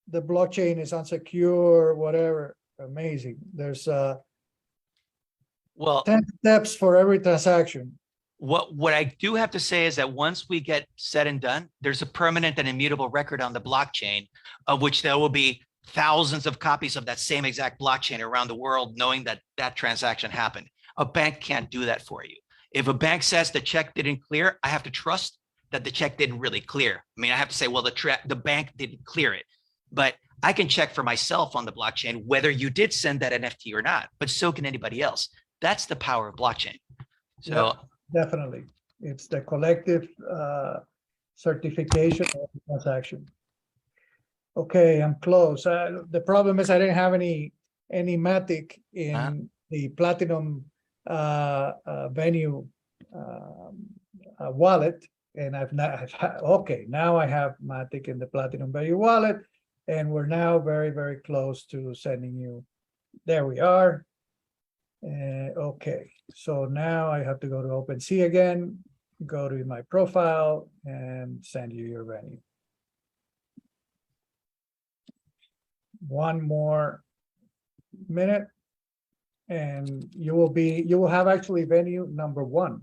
Speaker 1: the blockchain is unsecure, whatever. Amazing. There's
Speaker 4: Well,
Speaker 1: 10 steps for every transaction.
Speaker 4: what I do have to say is that once we get said and done, there's a permanent and immutable record on the blockchain, of which there will be thousands of copies of that same exact blockchain around the world, knowing that that transaction happened. A bank can't do that for you. If a bank says the check didn't clear, I have to trust that the check didn't really clear. I mean, I have to say, well, the bank didn't clear it, but I can check for myself on the blockchain whether you did send that NFT or not, but so can anybody else. That's the power of blockchain. So
Speaker 1: yeah, definitely, it's the collective certification of the transaction. Okay, I'm close. The problem is I didn't have any Matic in the Platinum venue wallet, and I've not. Okay, now I have Matic in the Platinum venue wallet, and we're now very close to sending you. There we are. Okay, so now I have to go to OpenSea again, go to my profile and send you your venue. One more minute and you will have actually venue number 1.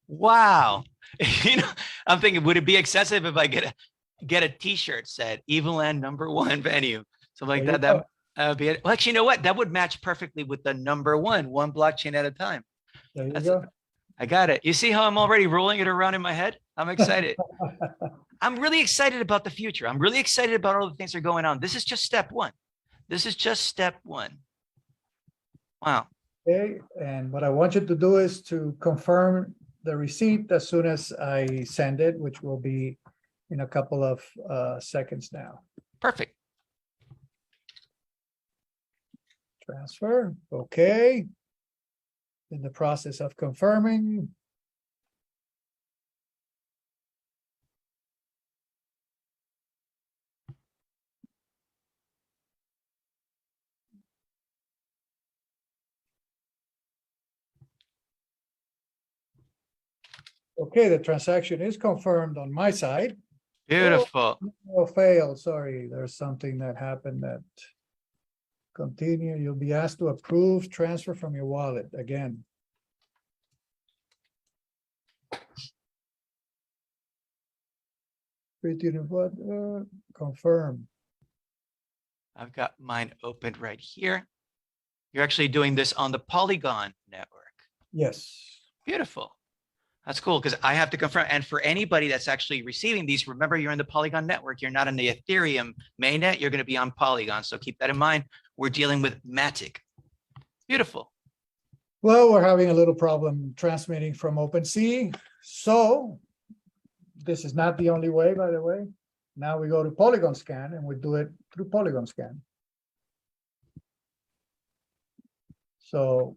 Speaker 4: wow. You know, I'm thinking, would it be excessive if I get a t-shirt said Evveland #1 venue, something like that? That would be it. Well, actually, you know what? That would match perfectly with the #1, one blockchain at a time.
Speaker 1: There you go.
Speaker 4: I got it. You see how I'm already rolling it around in my head? I'm excited. I'm really excited about the future. I'm really excited about all the things that are going on. This is just step 1. This is just step 1. Wow.
Speaker 1: Okay, and what I want you to do is to confirm the receipt as soon as I send it, which will be in a couple of seconds now.
Speaker 4: Perfect.
Speaker 1: Transfer, okay. In the process of confirming. Okay, the transaction is confirmed on my side.
Speaker 4: Beautiful.
Speaker 1: Oh, failed, sorry, there's something that happened that. Continue, you'll be asked to approve transfer from your wallet again. Confirm.
Speaker 4: I've got mine opened right here. You're actually doing this on the Polygon network.
Speaker 1: Yes.
Speaker 4: Beautiful. That's cool because I have to confirm. And for anybody that's actually receiving these, remember you're in the Polygon network. You're not in the Ethereum mainnet. You're going to be on Polygon. So keep that in mind. We're dealing with Matic. Beautiful.
Speaker 1: Well, we're having a little problem transmitting from OpenSea. So this is not the only way, by the way. Now we go to Polygon Scan and we do it through Polygon Scan. So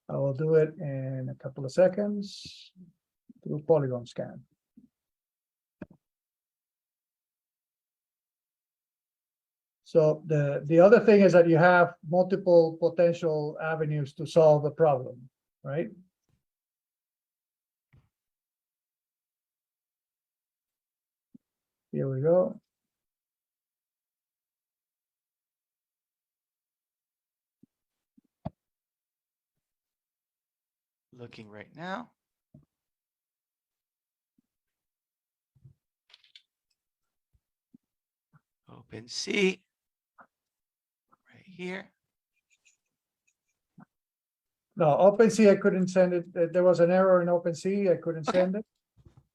Speaker 1: I will do it in a couple of seconds through Polygon scan. So the other thing is that you have multiple potential avenues to solve a problem, right? Here we go.
Speaker 4: Looking right now. OpenSea. Right here.
Speaker 1: No, OpenSea, I couldn't send it. There was an error in OpenSea. I couldn't
Speaker 4: Okay.
Speaker 1: send it.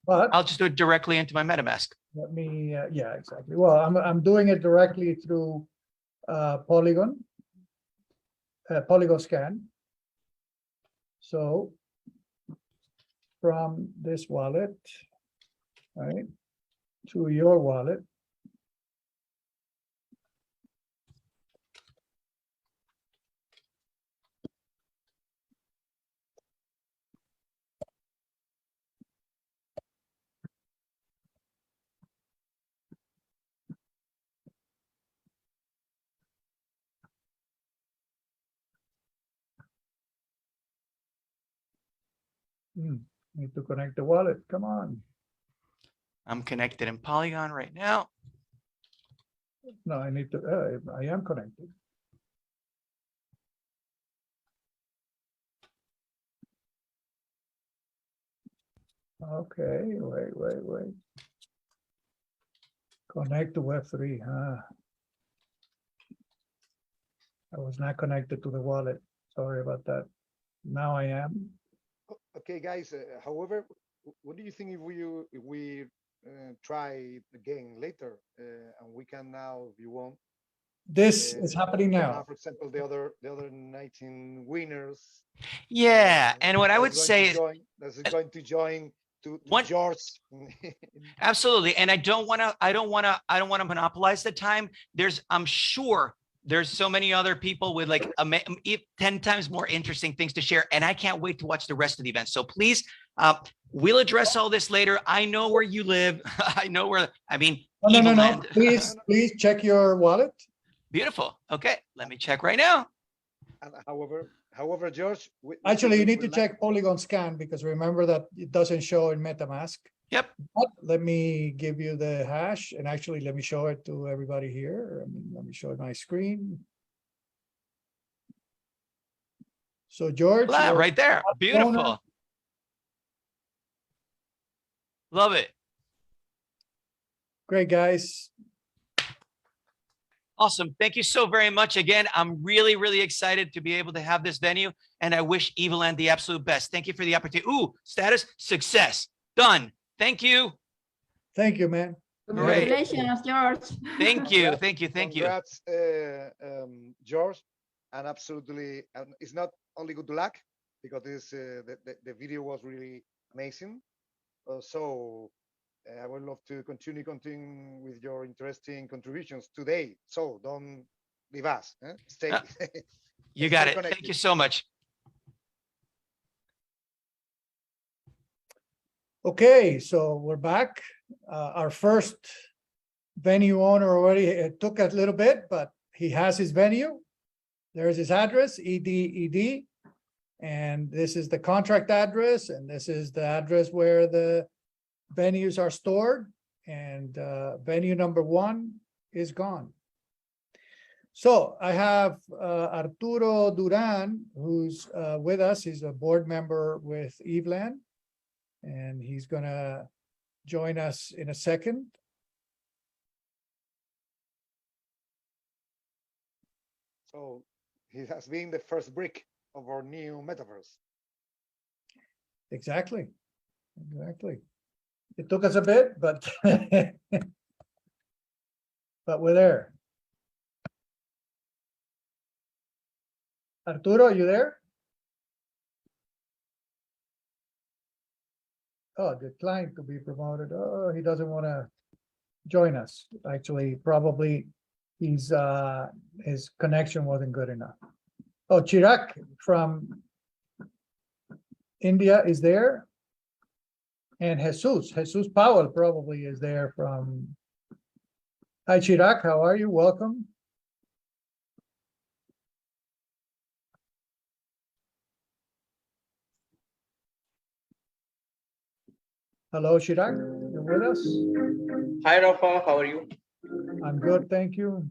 Speaker 1: But
Speaker 4: I'll just do it directly into my MetaMask.
Speaker 1: let me, yeah, exactly. Well, I'm doing it directly through Polygon scan. So from this wallet, right, to your wallet. Need to connect the wallet. Come on.
Speaker 4: I'm connected in Polygon right now.
Speaker 1: No, I need to, I am connected. Okay, wait. Connect to Web3, huh? I was not connected to the wallet. Sorry about that. Now I am.
Speaker 3: Okay, guys. However, what do you think if we try again later, and we can now, if you want,
Speaker 1: This is happening now.
Speaker 3: for example, the other 19 winners.
Speaker 4: Yeah, and what I would say is
Speaker 3: that's going to join to
Speaker 4: One-
Speaker 3: George.
Speaker 4: absolutely. And I don't want to monopolize the time. I'm sure there's so many other people with like 10 times more interesting things to share. And I can't wait to watch the rest of the event. So please, we'll address all this later. I know where you live. I know where, I mean,
Speaker 1: No.
Speaker 4: Evveland.
Speaker 1: Please check your wallet.
Speaker 4: Beautiful. Okay, let me check right now.
Speaker 3: And however, George.
Speaker 1: Actually, you need to check Polygon scan because remember that it doesn't show in MetaMask.
Speaker 4: Yep.
Speaker 1: But let me give you the hash and actually let me show it to everybody here. Let me show my screen. So George,
Speaker 4: Voila, right there. Beautiful. Love it.
Speaker 1: Great, guys.
Speaker 4: Awesome. Thank you so very much. Again, I'm really, really excited to be able to have this venue, and I wish Evveland the absolute best. Thank you for the opportunity. Ooh, status, success. Done. Thank you.
Speaker 1: Thank you, man.
Speaker 2: Congratulations, George.
Speaker 4: Thank you. Thank you.
Speaker 3: Congrats, George. And absolutely, it's not only good luck because the video was really amazing. I would love to continue with your interesting contributions today. So don't leave us. Stay.
Speaker 4: You got it.
Speaker 3: Connected.
Speaker 4: Thank you so much.
Speaker 1: Okay, so we're back. Our first venue owner already, it took a little bit, but he has his venue. There's his address, ED. And this is the contract address. And this is the address where the venues are stored. And venue number 1 is gone. So I have Arturo Duran, who's with us. He's a board member with Evveland. And he's going to join us in a second.
Speaker 3: So he has been the first brick of our new metaverse.
Speaker 1: Exactly. It took us a bit, but but we're there. Arturo, are you there? Oh, declined to be promoted. Oh, he doesn't want to join us. Actually, probably his connection wasn't good enough. Oh, Chirac from India is there. And Jesus Powell probably is there from. Hi, Chirag, how are you? Welcome. Hello, Chirag, you with us?
Speaker 5: Hi, Rafa. How are you?
Speaker 1: I'm good, thank you.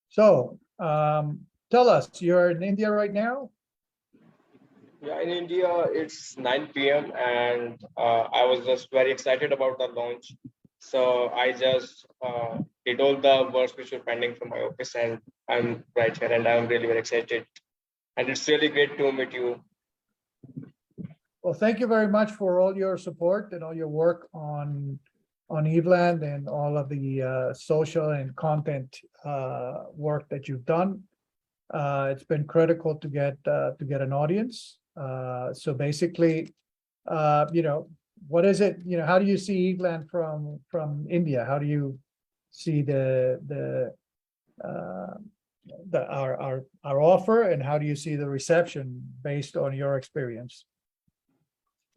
Speaker 1: So, tell us, you're in India right now?
Speaker 5: Yeah, in India, it's 9 p.m. and I was just very excited about the launch. So I just did all the works which were pending from my office, and I'm right here, and I'm really very excited. And it's really great to meet you.
Speaker 1: Well, thank you very much for all your support and all your work on Evveland and all of the social and content work that you've done. It's been critical to get an audience. So basically, what is it? How do you see Evveland from India? How do you see our offer, and how do you see the reception based on your experience?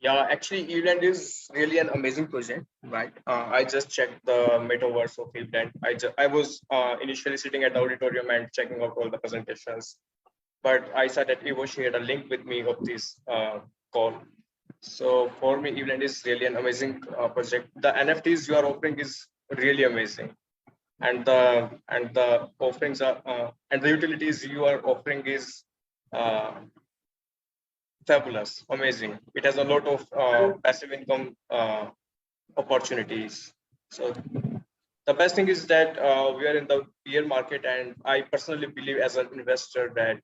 Speaker 5: Yeah, actually, Evland is really an amazing project, right? I just checked the metaverse of Evland. I was initially sitting at the auditorium and checking out all the presentations, but I saw that Evo shared a link with me of this call. So for me, Evland is really an amazing project. The NFTs you are offering is really amazing, and the offerings are and the utilities you are offering is fabulous, amazing. It has a lot of passive income opportunities. So the best thing is that we are in the bear market, and I personally believe as an investor that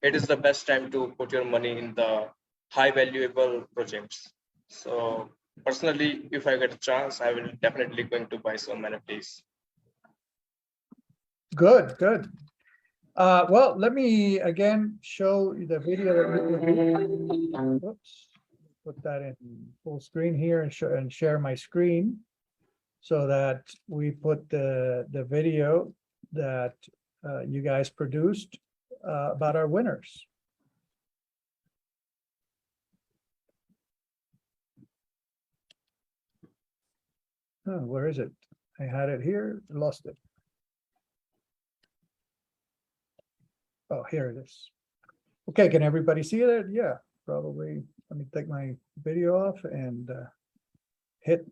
Speaker 5: it is the best time to put your money in the high valuable projects. So personally, if I get a chance, I will definitely going to buy some NFTs.
Speaker 1: Good, good. Well, let me again show you the video that oops, put that in full screen here and share my screen so that we put the video that you guys produced about our winners. Oh, where is it? I had it here, lost it. Oh, here it is. Okay, can everybody see it? Yeah, probably. Let me take my video off and hit.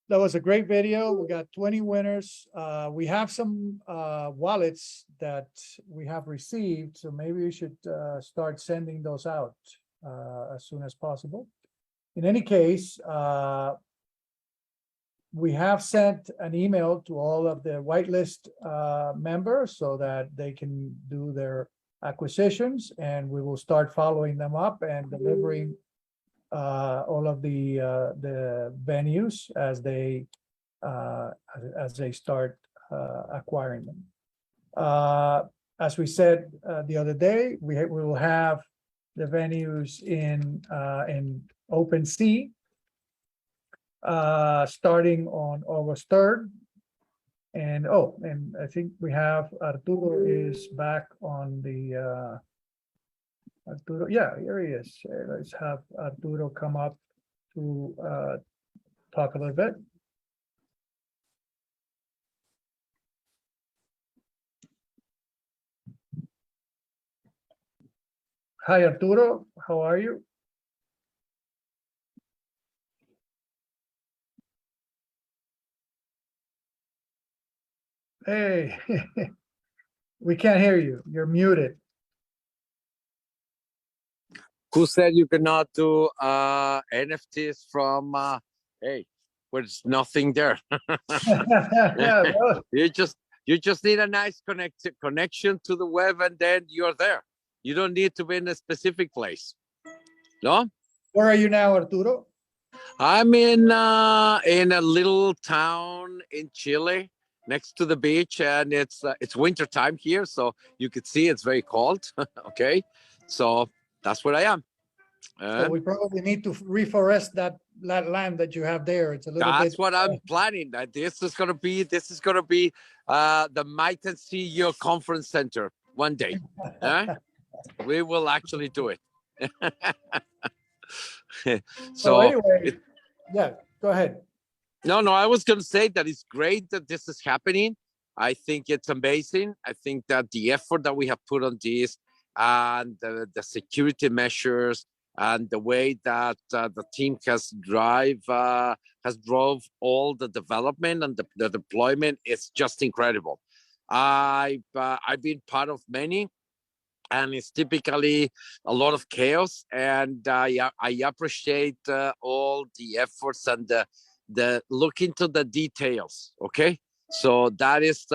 Speaker 1: That was a great video. We got 20 winners. We have some wallets that we have received, so maybe we should start sending those out as soon as possible. In any case, we have sent an email to all of the whitelist members so that they can do their acquisitions, and we will start following them up and delivering all of the venues as they start acquiring them. As we said the other day, we will have the venues in OpenSea starting on August 3rd. And I think we have Arturo is back on the Arturo, yeah, here he is. Let's have Arturo come up to talk a little bit. Hi, Arturo. How are you? Hey, we can't hear you. You're muted.
Speaker 6: Who said you cannot do NFTs from hey, there's nothing there.
Speaker 1: Well,
Speaker 6: You just need a nice connection to the web, and then you're there. You don't need to be in a specific place. No?
Speaker 1: where are you now, Arturo?
Speaker 6: I'm in a little town in Chile next to the beach, and it's winter time here, so you could see it's very cold. Okay, so that's where I am.
Speaker 1: So we probably need to reforest that land that you have there. It's a little
Speaker 6: That's
Speaker 1: bit.
Speaker 6: what I'm planning. This is gonna be the Might and See Your Conference Center one day. We will actually do it.
Speaker 1: So anyway, yeah, go ahead.
Speaker 6: No, I was going to say that it's great that this is happening. I think it's amazing. I think that the effort that we have put on this and the security measures and the way that the team has drove all the development and the deployment is just incredible. I've been part of many, and it's typically a lot of chaos. And I appreciate all the efforts and the look into the details. Okay, so that is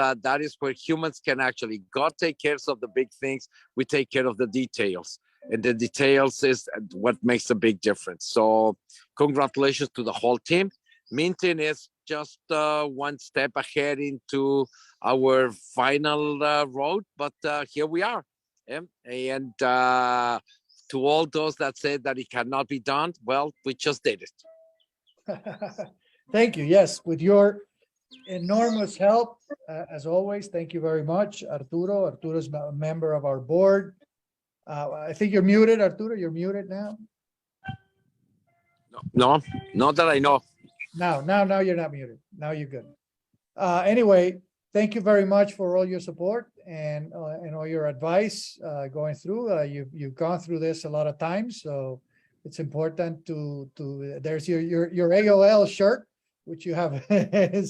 Speaker 6: where humans can actually God take care of the big things. We take care of the details, and the details is what makes a big difference. So congratulations to the whole team. Minting is just one step ahead into our final road, but here we are. And to all those that said that it cannot be done, well, we just did it.
Speaker 1: Thank you. Yes, with your enormous help, as always. Thank you very much, Arturo. Arturo's a member of our board. I think you're muted, Arturo. You're muted now.
Speaker 6: No, not that I know.
Speaker 1: Now you're not muted. Now you're good. Anyway, thank you very much for all your support and all your advice going through. You've gone through this a lot of times, so it's important to there's your AOL shirt, which you have.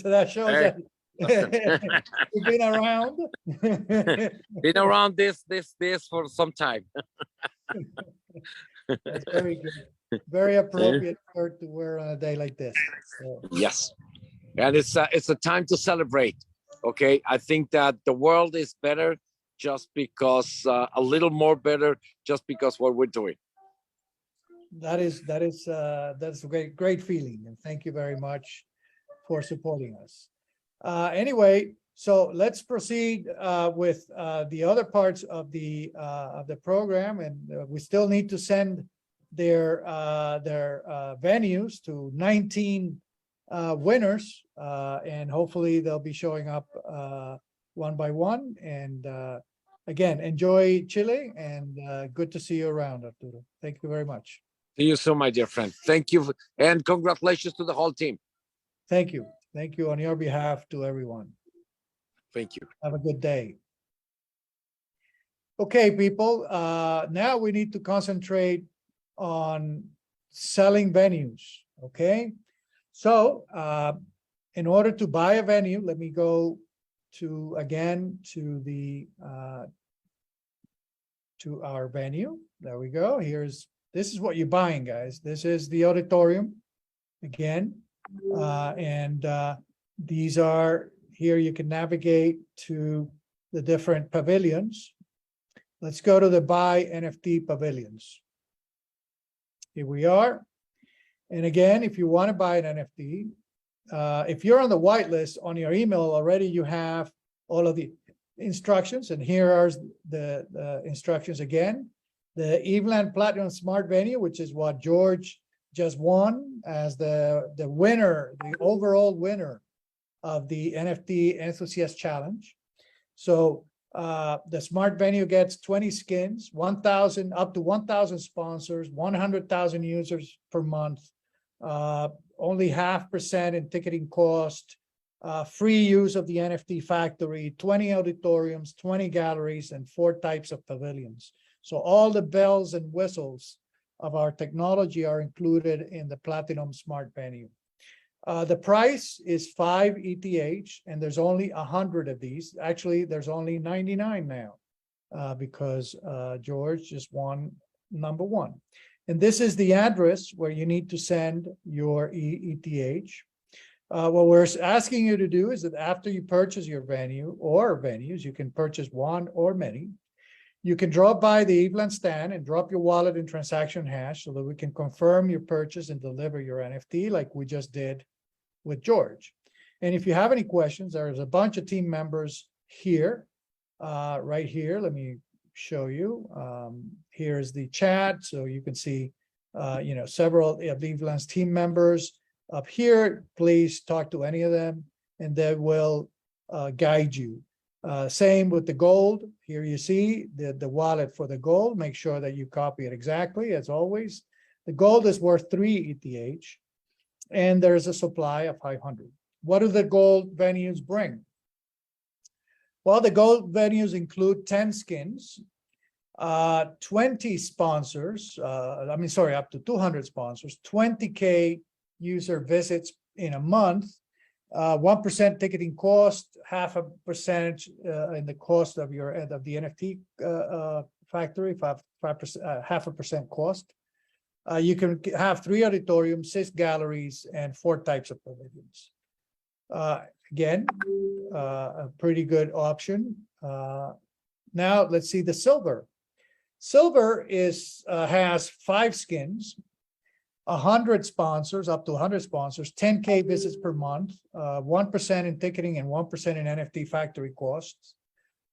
Speaker 1: So that shows
Speaker 6: Hey.
Speaker 1: that you've been around.
Speaker 6: Been around this for some time.
Speaker 1: That's very good. Very appropriate shirt to wear on a day like this. So.
Speaker 6: Yes, and it's a time to celebrate. Okay, I think that the world is better just because a little more better just because what we're doing.
Speaker 1: That's a great feeling, and thank you very much for supporting us. Anyway, so let's proceed with the other parts of the program, and we still need to send their venues to 19 winners, and hopefully they'll be showing up one by one. And again, enjoy Chile, and good to see you around, Arturo. Thank you very much.
Speaker 6: See you soon, my dear friend. Thank you, and congratulations to the whole team.
Speaker 1: Thank you. Thank you on your behalf to everyone.
Speaker 6: Thank you.
Speaker 1: Have a good day. Okay, people, now we need to concentrate on selling venues, okay? So in order to buy a venue, let me go to our venue. There we go. This is what you're buying, guys. This is the auditorium again. And these are, here you can navigate to the different pavilions. Let's go to the buy NFT pavilions. Here we are. And again, if you want to buy an NFT, if you're on the whitelist on your email already, you have all of the instructions. And here are the instructions again. The Evveland Platinum Smart Venue, which is what George just won as the winner, the overall winner of the NFT Enthusiast Challenge. So the Smart Venue gets 20 skins, 1,000 up to 1,000 sponsors, 100,000 users per month, only 0.5% in ticketing cost, free use of the NFT factory, 20 auditoriums, 20 galleries, and 4 types of pavilions. So all the bells and whistles of our technology are included in the Platinum Smart Venue. The price is 5 ETH, and there's only 100 of these. Actually, there's only 99 now, because George just won number 1. And this is the address where you need to send your ETH. What we're asking you to do is that after you purchase your venue or venues, you can purchase one or many. You can drop by the Evveland stand and drop your wallet and transaction hash so that we can confirm your purchase and deliver your NFT like we just did with George. And if you have any questions, there's a bunch of team members here, right here. Let me show you. Here's the chat, so you can see, several of Evveland's team members up here. Please talk to any of them, and they will guide you. Same with the gold. Here you see the wallet for the gold. Make sure that you copy it exactly, as always. The gold is worth 3 ETH, and there's a supply of 500. What do the gold venues bring? Well, the gold venues include 10 skins, 20 sponsors, up to 200 sponsors, 20K user visits in a month, 1% ticketing cost, 0.5% in the cost of the NFT factory, 5%, 0.5% cost. You can have 3 auditoriums, 6 galleries, and 4 types of pavilions. Again, a pretty good option. Now let's see the silver. Silver has 5 skins, 100 sponsors, up to 100 sponsors, 10K visits per month, 1% in ticketing and 1% in NFT factory costs,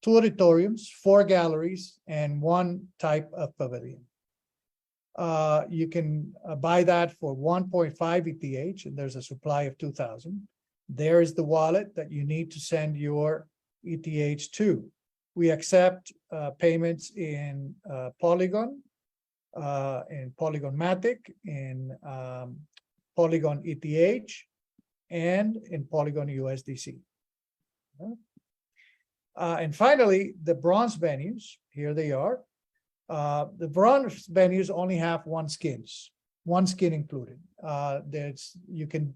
Speaker 1: 2 auditoriums, 4 galleries, and 1 type of pavilion. You can buy that for 1.5 ETH, and there's a supply of 2,000. There is the wallet that you need to send your ETH to. We accept payments in Polygon, in Polygon Matic, in Polygon ETH, and in Polygon USDC. And finally, the bronze venues, here they are. The bronze venues only have 1 skin included. You can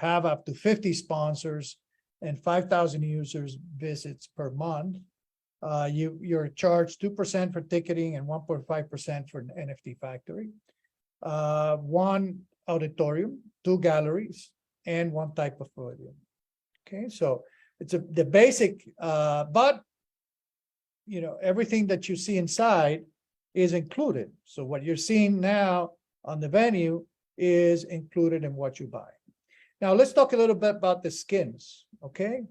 Speaker 1: have up to 50 sponsors and 5,000 users visits per month. You're charged 2% for ticketing and 1.5% for an NFT factory. 1 auditorium, 2 galleries, and 1 type of pavilion. Okay, so it's the basic, but everything that you see inside is included. So what you're seeing now on the venue is included in what you buy. Now let's talk a little bit about the skins, okay?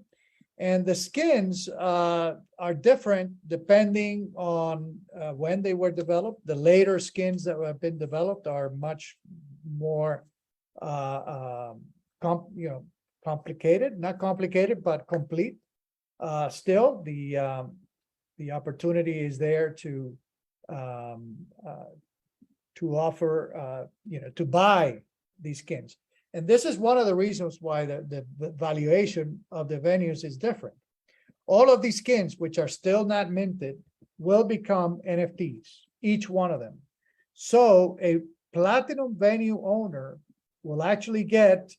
Speaker 1: And the skins are different depending on when they were developed. The later skins that have been developed are much more complicated, not complicated, but complete. Still, the opportunity is there to offer, to buy these skins. And this is one of the reasons why the valuation of the venues is different. All of these skins, which are still not minted, will become NFTs, each one of them. So a platinum venue owner will actually get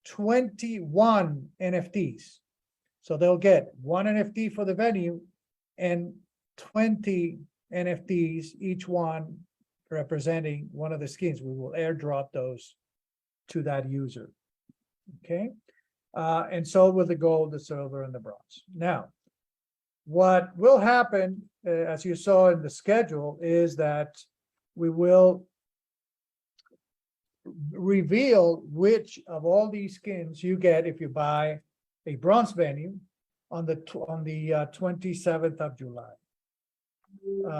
Speaker 1: 21 NFTs. So they'll get 1 NFT for the venue and 20 NFTs, each one representing one of the skins. We will airdrop those to that user. Okay, and so with the gold, the silver, and the bronze. Now, what will happen, as you saw in the schedule, is that we will reveal which of all these skins you get if you buy a bronze venue on the 27th of July.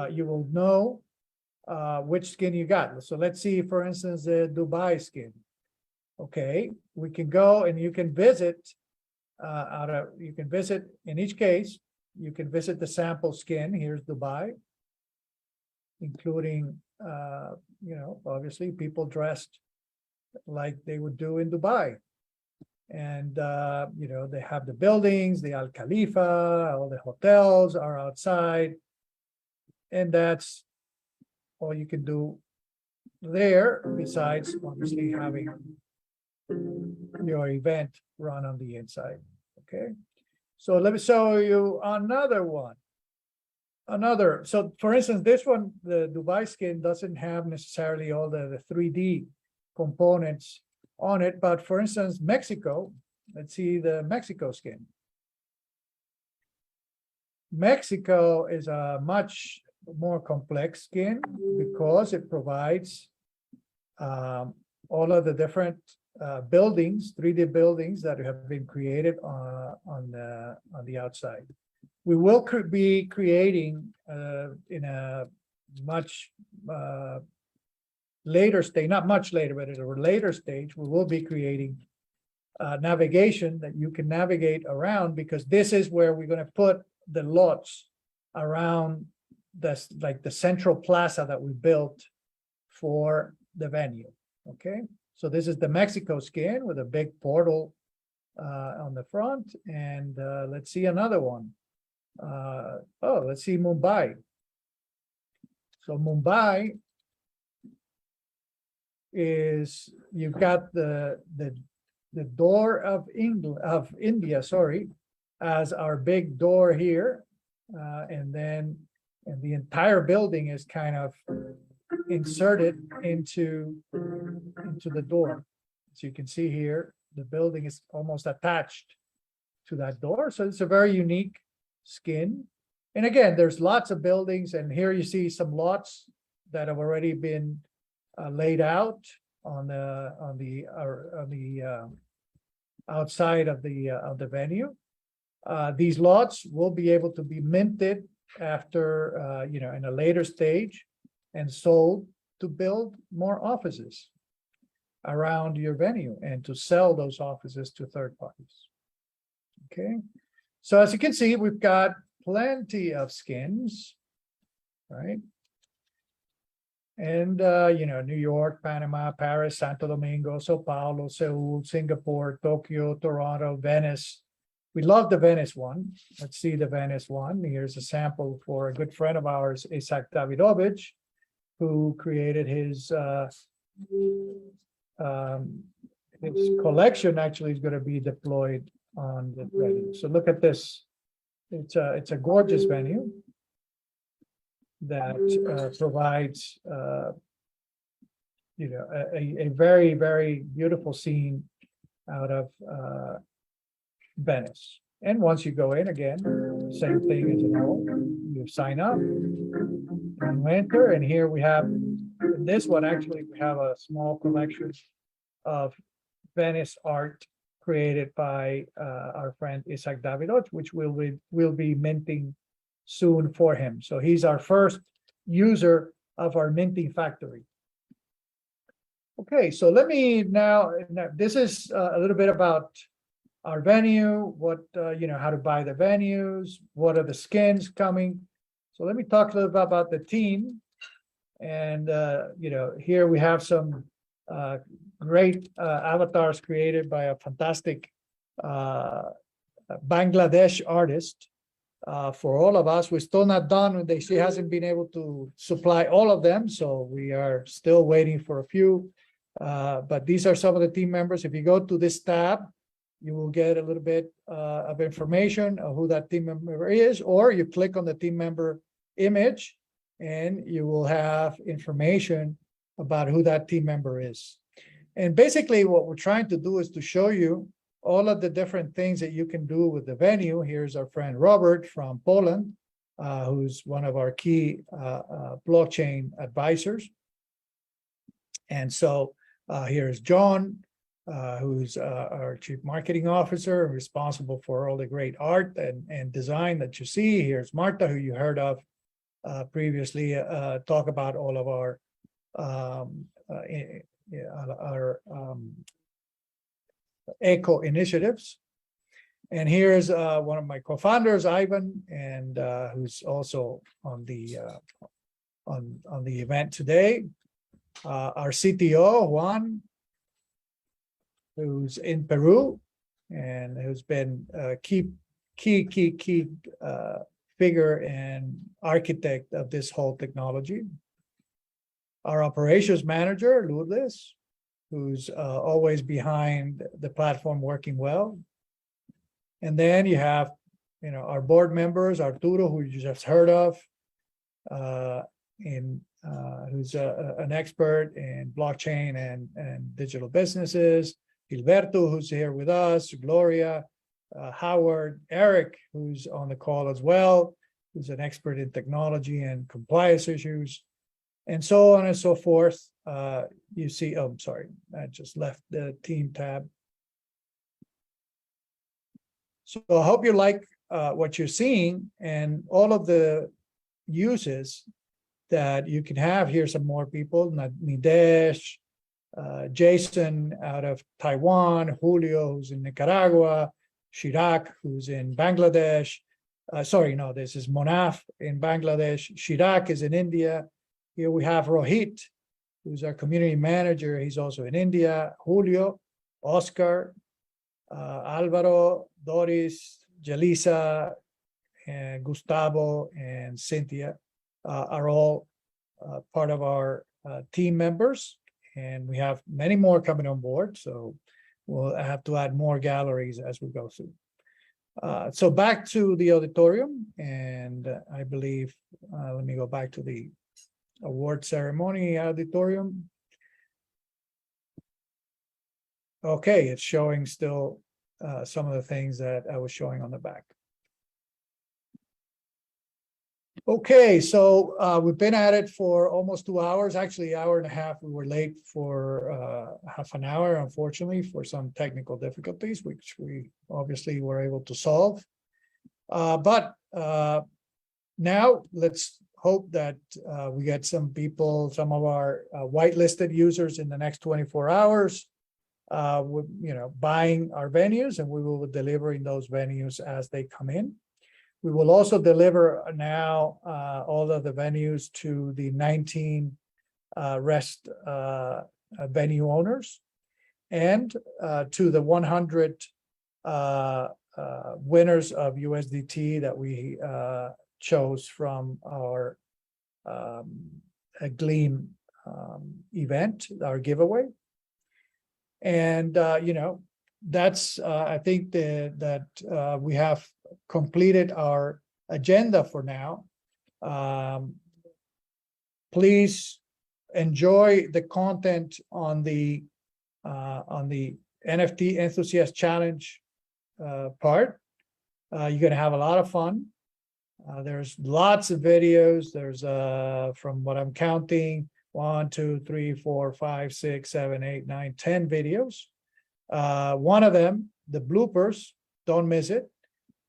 Speaker 1: You will know which skin you got. So let's see, for instance, the Dubai skin. Okay, we can go and you can visit in each case, you can visit the sample skin. Here's Dubai, including obviously people dressed like they would do in Dubai. And they have the buildings, the Al Khalifa, all the hotels are outside. And that's all you can do there, besides obviously having your event run on the inside. Okay, so let me show you another one. So for instance, this one, the Dubai skin doesn't have necessarily all the 3D components on it, but for instance, Mexico, let's see the Mexico skin. Mexico is a much more complex skin because it provides all of the different buildings, 3D buildings that have been created on the outside. We will be creating in a much later stage, not much later, but at a later stage, we will be creating navigation that you can navigate around, because this is where we're going to put the lots around this, like the central plaza that we built for the venue. Okay, so this is the Mexico skin with a big portal on the front, and let's see another one. Let's see Mumbai. So Mumbai is, you've got the door of India, sorry, as our big door here, and the entire building is kind of inserted into the door. So you can see here, the building is almost attached to that door. So it's a very unique skin. And again, there's lots of buildings, and here you see some lots that have already been laid out on the outside of the venue. These lots will be able to be minted after in a later stage and sold to build more offices around your venue and to sell those offices to third parties. Okay, so as you can see, we've got plenty of skins, right? And New York, Panama, Paris, Santo Domingo, Sao Paulo, Seoul, Singapore, Tokyo, Toronto, Venice. We love the Venice one. Let's see the Venice one. Here's a sample for a good friend of ours, Isaac Davidovich, who created his collection. Actually is going to be deployed on the venue. So look at this. It's a gorgeous venue that provides a very, very beautiful scene out of Venice. And once you go in, again, same thing as you know, you sign up and you enter. And here we have, in this one, actually, we have a small collection of Venice art created by our friend Isaac Davidovich, which we'll be minting soon for him. So he's our first user of our minting factory. Okay, so let me now this is a little bit about our venue, what how to buy the venues, what are the skins coming. So let me talk a little bit about the team. And here we have some great avatars created by a fantastic Bangladesh artist for all of us. We're still not done. She hasn't been able to supply all of them, so we are still waiting for a few. But these are some of the team members. If you go to this tab, you will get a little bit of information of who that team member is, or you click on the team member image and you will have information about who that team member is. And basically what we're trying to do is to show you all of the different things that you can do with the venue. Here's our friend Robert from Poland, who's one of our key blockchain advisors. And so here's John, who's our chief marketing officer, responsible for all the great art and design that you see. Here's Marta, who you heard of previously, talk about all of our eco initiatives. And here's one of my co-founders, Ivan, and who's also on the event today. Our CTO, Juan, who's in Peru and who's been a key figure and architect of this whole technology. Our operations manager, Lourdes, who's always behind the platform working well. And then you have, our board members, Arturo, who you just heard of, who's an expert in blockchain and digital businesses, Gilberto, who's here with us, Gloria, Howard, Eric, who's on the call as well, who's an expert in technology and compliance issues, and so on and so forth. You see, oh, I'm sorry, I just left the team tab. So I hope you like what you're seeing and all of the uses that you can have. Here's some more people, Nidesh, Jason out of Taiwan, Julio, who's in Nicaragua, Shirak, who's in Bangladesh. Sorry, no, this is Monaf in Bangladesh. Shirak is in India. Here we have Rohit, who's our community manager. He's also in India. Julio, Oscar, Alvaro, Doris, Jalisa, and Gustavo, and Cynthia are all part of our team members. And we have many more coming on board. So we'll have to add more galleries as we go through. So back to the auditorium. And I believe, let me go back to the award ceremony auditorium. Okay, it's showing still some of the things that I was showing on the back. Okay, so we've been at it for almost 2 hours, actually 1.5 hours. We were late for half an hour, unfortunately, for some technical difficulties, which we obviously were able to solve. But now let's hope that we get some people, some of our whitelisted users in the next 24 hours, with, buying our venues, and we will be delivering those venues as they come in. We will also deliver now all of the venues to the 19 rest venue owners, and to the 100 winners of USDT that we chose from our Gleam event, our giveaway. And that's I think that we have completed our agenda for now. Please enjoy the content on the NFT Enthusiast Challenge part. You're going to have a lot of fun. There's lots of videos. There's from what I'm counting, 1, 2, 3, 4, 5, 6, 7, 8, 9, 10 videos. One of them, the bloopers, don't miss it.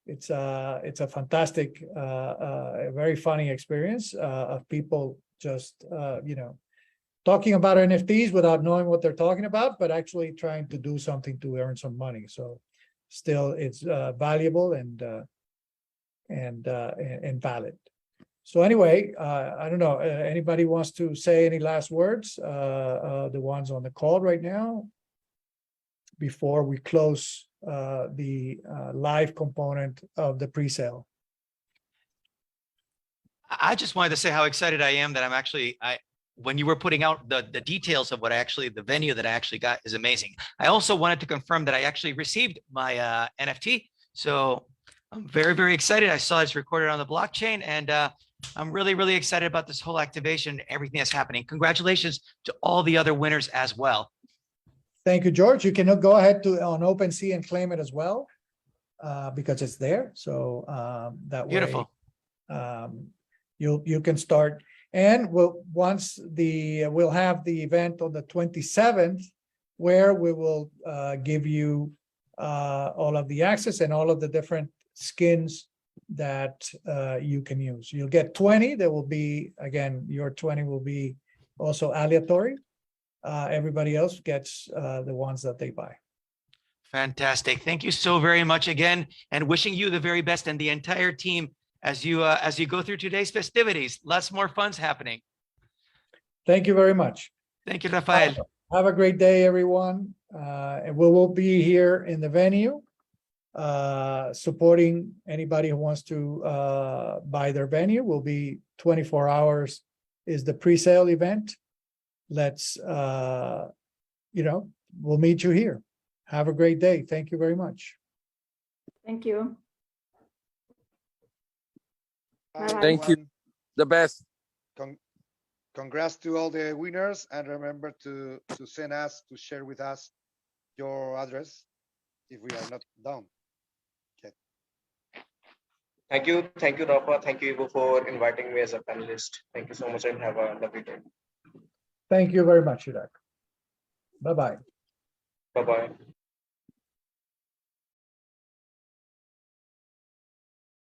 Speaker 1: It's a fantastic, very funny experience of people just talking about NFTs without knowing what they're talking about, but actually trying to do something to earn some money. So still, it's valuable and valid. So anyway, I don't know. Anybody wants to say any last words? The ones on the call right now, before we close the live component of the pre-sale.
Speaker 4: I just wanted to say how excited I am that I'm actually, when you were putting out the details of what the venue that I actually got is amazing. I also wanted to confirm that I actually received my NFT. So I'm very, very excited. I saw it's recorded on the blockchain, and I'm really, really excited about this whole activation, everything that's happening. Congratulations to all the other winners as well.
Speaker 1: Thank you, George. You can go ahead on OpenSea and claim it as well, because it's there. So that
Speaker 4: Beautiful.
Speaker 1: way, you can start. And we'll have the event on the 27th, where we will give you all of the access and all of the different skins that you can use. You'll get 20. There will be, again, your 20 will be also aleatory. Everybody else gets the ones that they buy.
Speaker 4: Fantastic. Thank you so very much again, and wishing you the very best and the entire team as you go through today's festivities. Lots more fun's happening.
Speaker 1: Thank you very much.
Speaker 4: Thank you, Rafael.
Speaker 1: Have a great day, everyone. And we will be here in the venue, supporting anybody who wants to buy their venue. Will be 24 hours is the pre-sale event. Let's we'll meet you here. Have a great day. Thank you very much.
Speaker 2: Thank you.
Speaker 3: Bye,
Speaker 2: Bye-bye.
Speaker 6: Thank you.
Speaker 3: everyone.
Speaker 6: The best.
Speaker 3: Congrats to all the winners, and remember to send us, to share with us your address if we are not done. Okay.
Speaker 5: Thank you, Rafa. Thank you, Ivo, for inviting me as a panelist. Thank you so much, and have a lovely day.
Speaker 1: Thank you very much, Irak. Bye-bye.
Speaker 5: Bye bye.